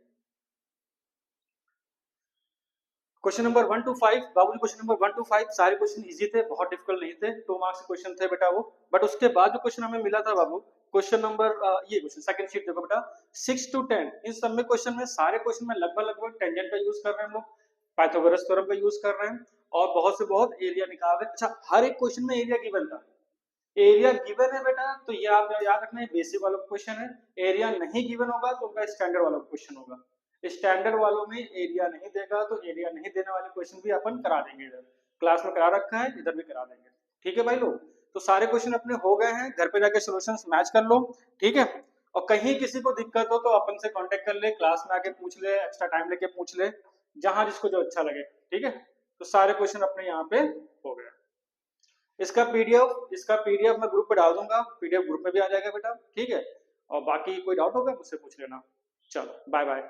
क्वेश्चन नंबर 1 to 5 बाबूजी, क्वेश्चन नंबर 1 to 5 सारे क्वेश्चन इजी थे, बहुत डिफिकल्ट नहीं थे, 2 मार्क्स के क्वेश्चन थे बेटा वो। बट उसके बाद जो क्वेश्चन हमें मिला था बाबू, क्वेश्चन नंबर ये क्वेश्चन सेकंड शीट देखो बेटा, 6 to 10, इन सब में क्वेश्चन में, सारे क्वेश्चन में लगभग टेंजेंट का यूज कर रहे हैं हम लोग, पाइथागोरस थ्योरम का यूज कर रहे हैं, और बहुत से बहुत एरिया निकाल रहे हैं। अच्छा, हर एक क्वेश्चन में एरिया गिवन था, एरिया गिवन है बेटा, तो ये आप याद रखना है, बेसिक वाला क्वेश्चन है। एरिया नहीं गिवन होगा तो उनका स्टैंडर्ड वाला क्वेश्चन होगा। स्टैंडर्ड वालों में एरिया नहीं देगा, तो एरिया नहीं देने वाले क्वेश्चन भी अपन करा देंगे, इधर क्लास में करा रखा है, इधर भी करा देंगे। ठीक है भाई लोग, तो सारे क्वेश्चन अपने हो गए हैं, घर पे जाके सॉल्यूशंस मैच कर लो। ठीक है, और कहीं किसी को दिक्कत हो तो अपन से कांटेक्ट कर ले, क्लास में आके पूछ ले, एक्स्ट्रा टाइम लेके पूछ ले, जहां जिसको जो अच्छा लगे। ठीक है, तो सारे क्वेश्चन अपने यहाँ पे हो गए। इसका पीडीएफ मैं ग्रुप पे डाल दूंगा, पीडीएफ ग्रुप में भी आ जाएगा बेटा। ठीक है, और बाकी कोई डाउट होगा मुझसे पूछ लेना। चलो बाय बाय।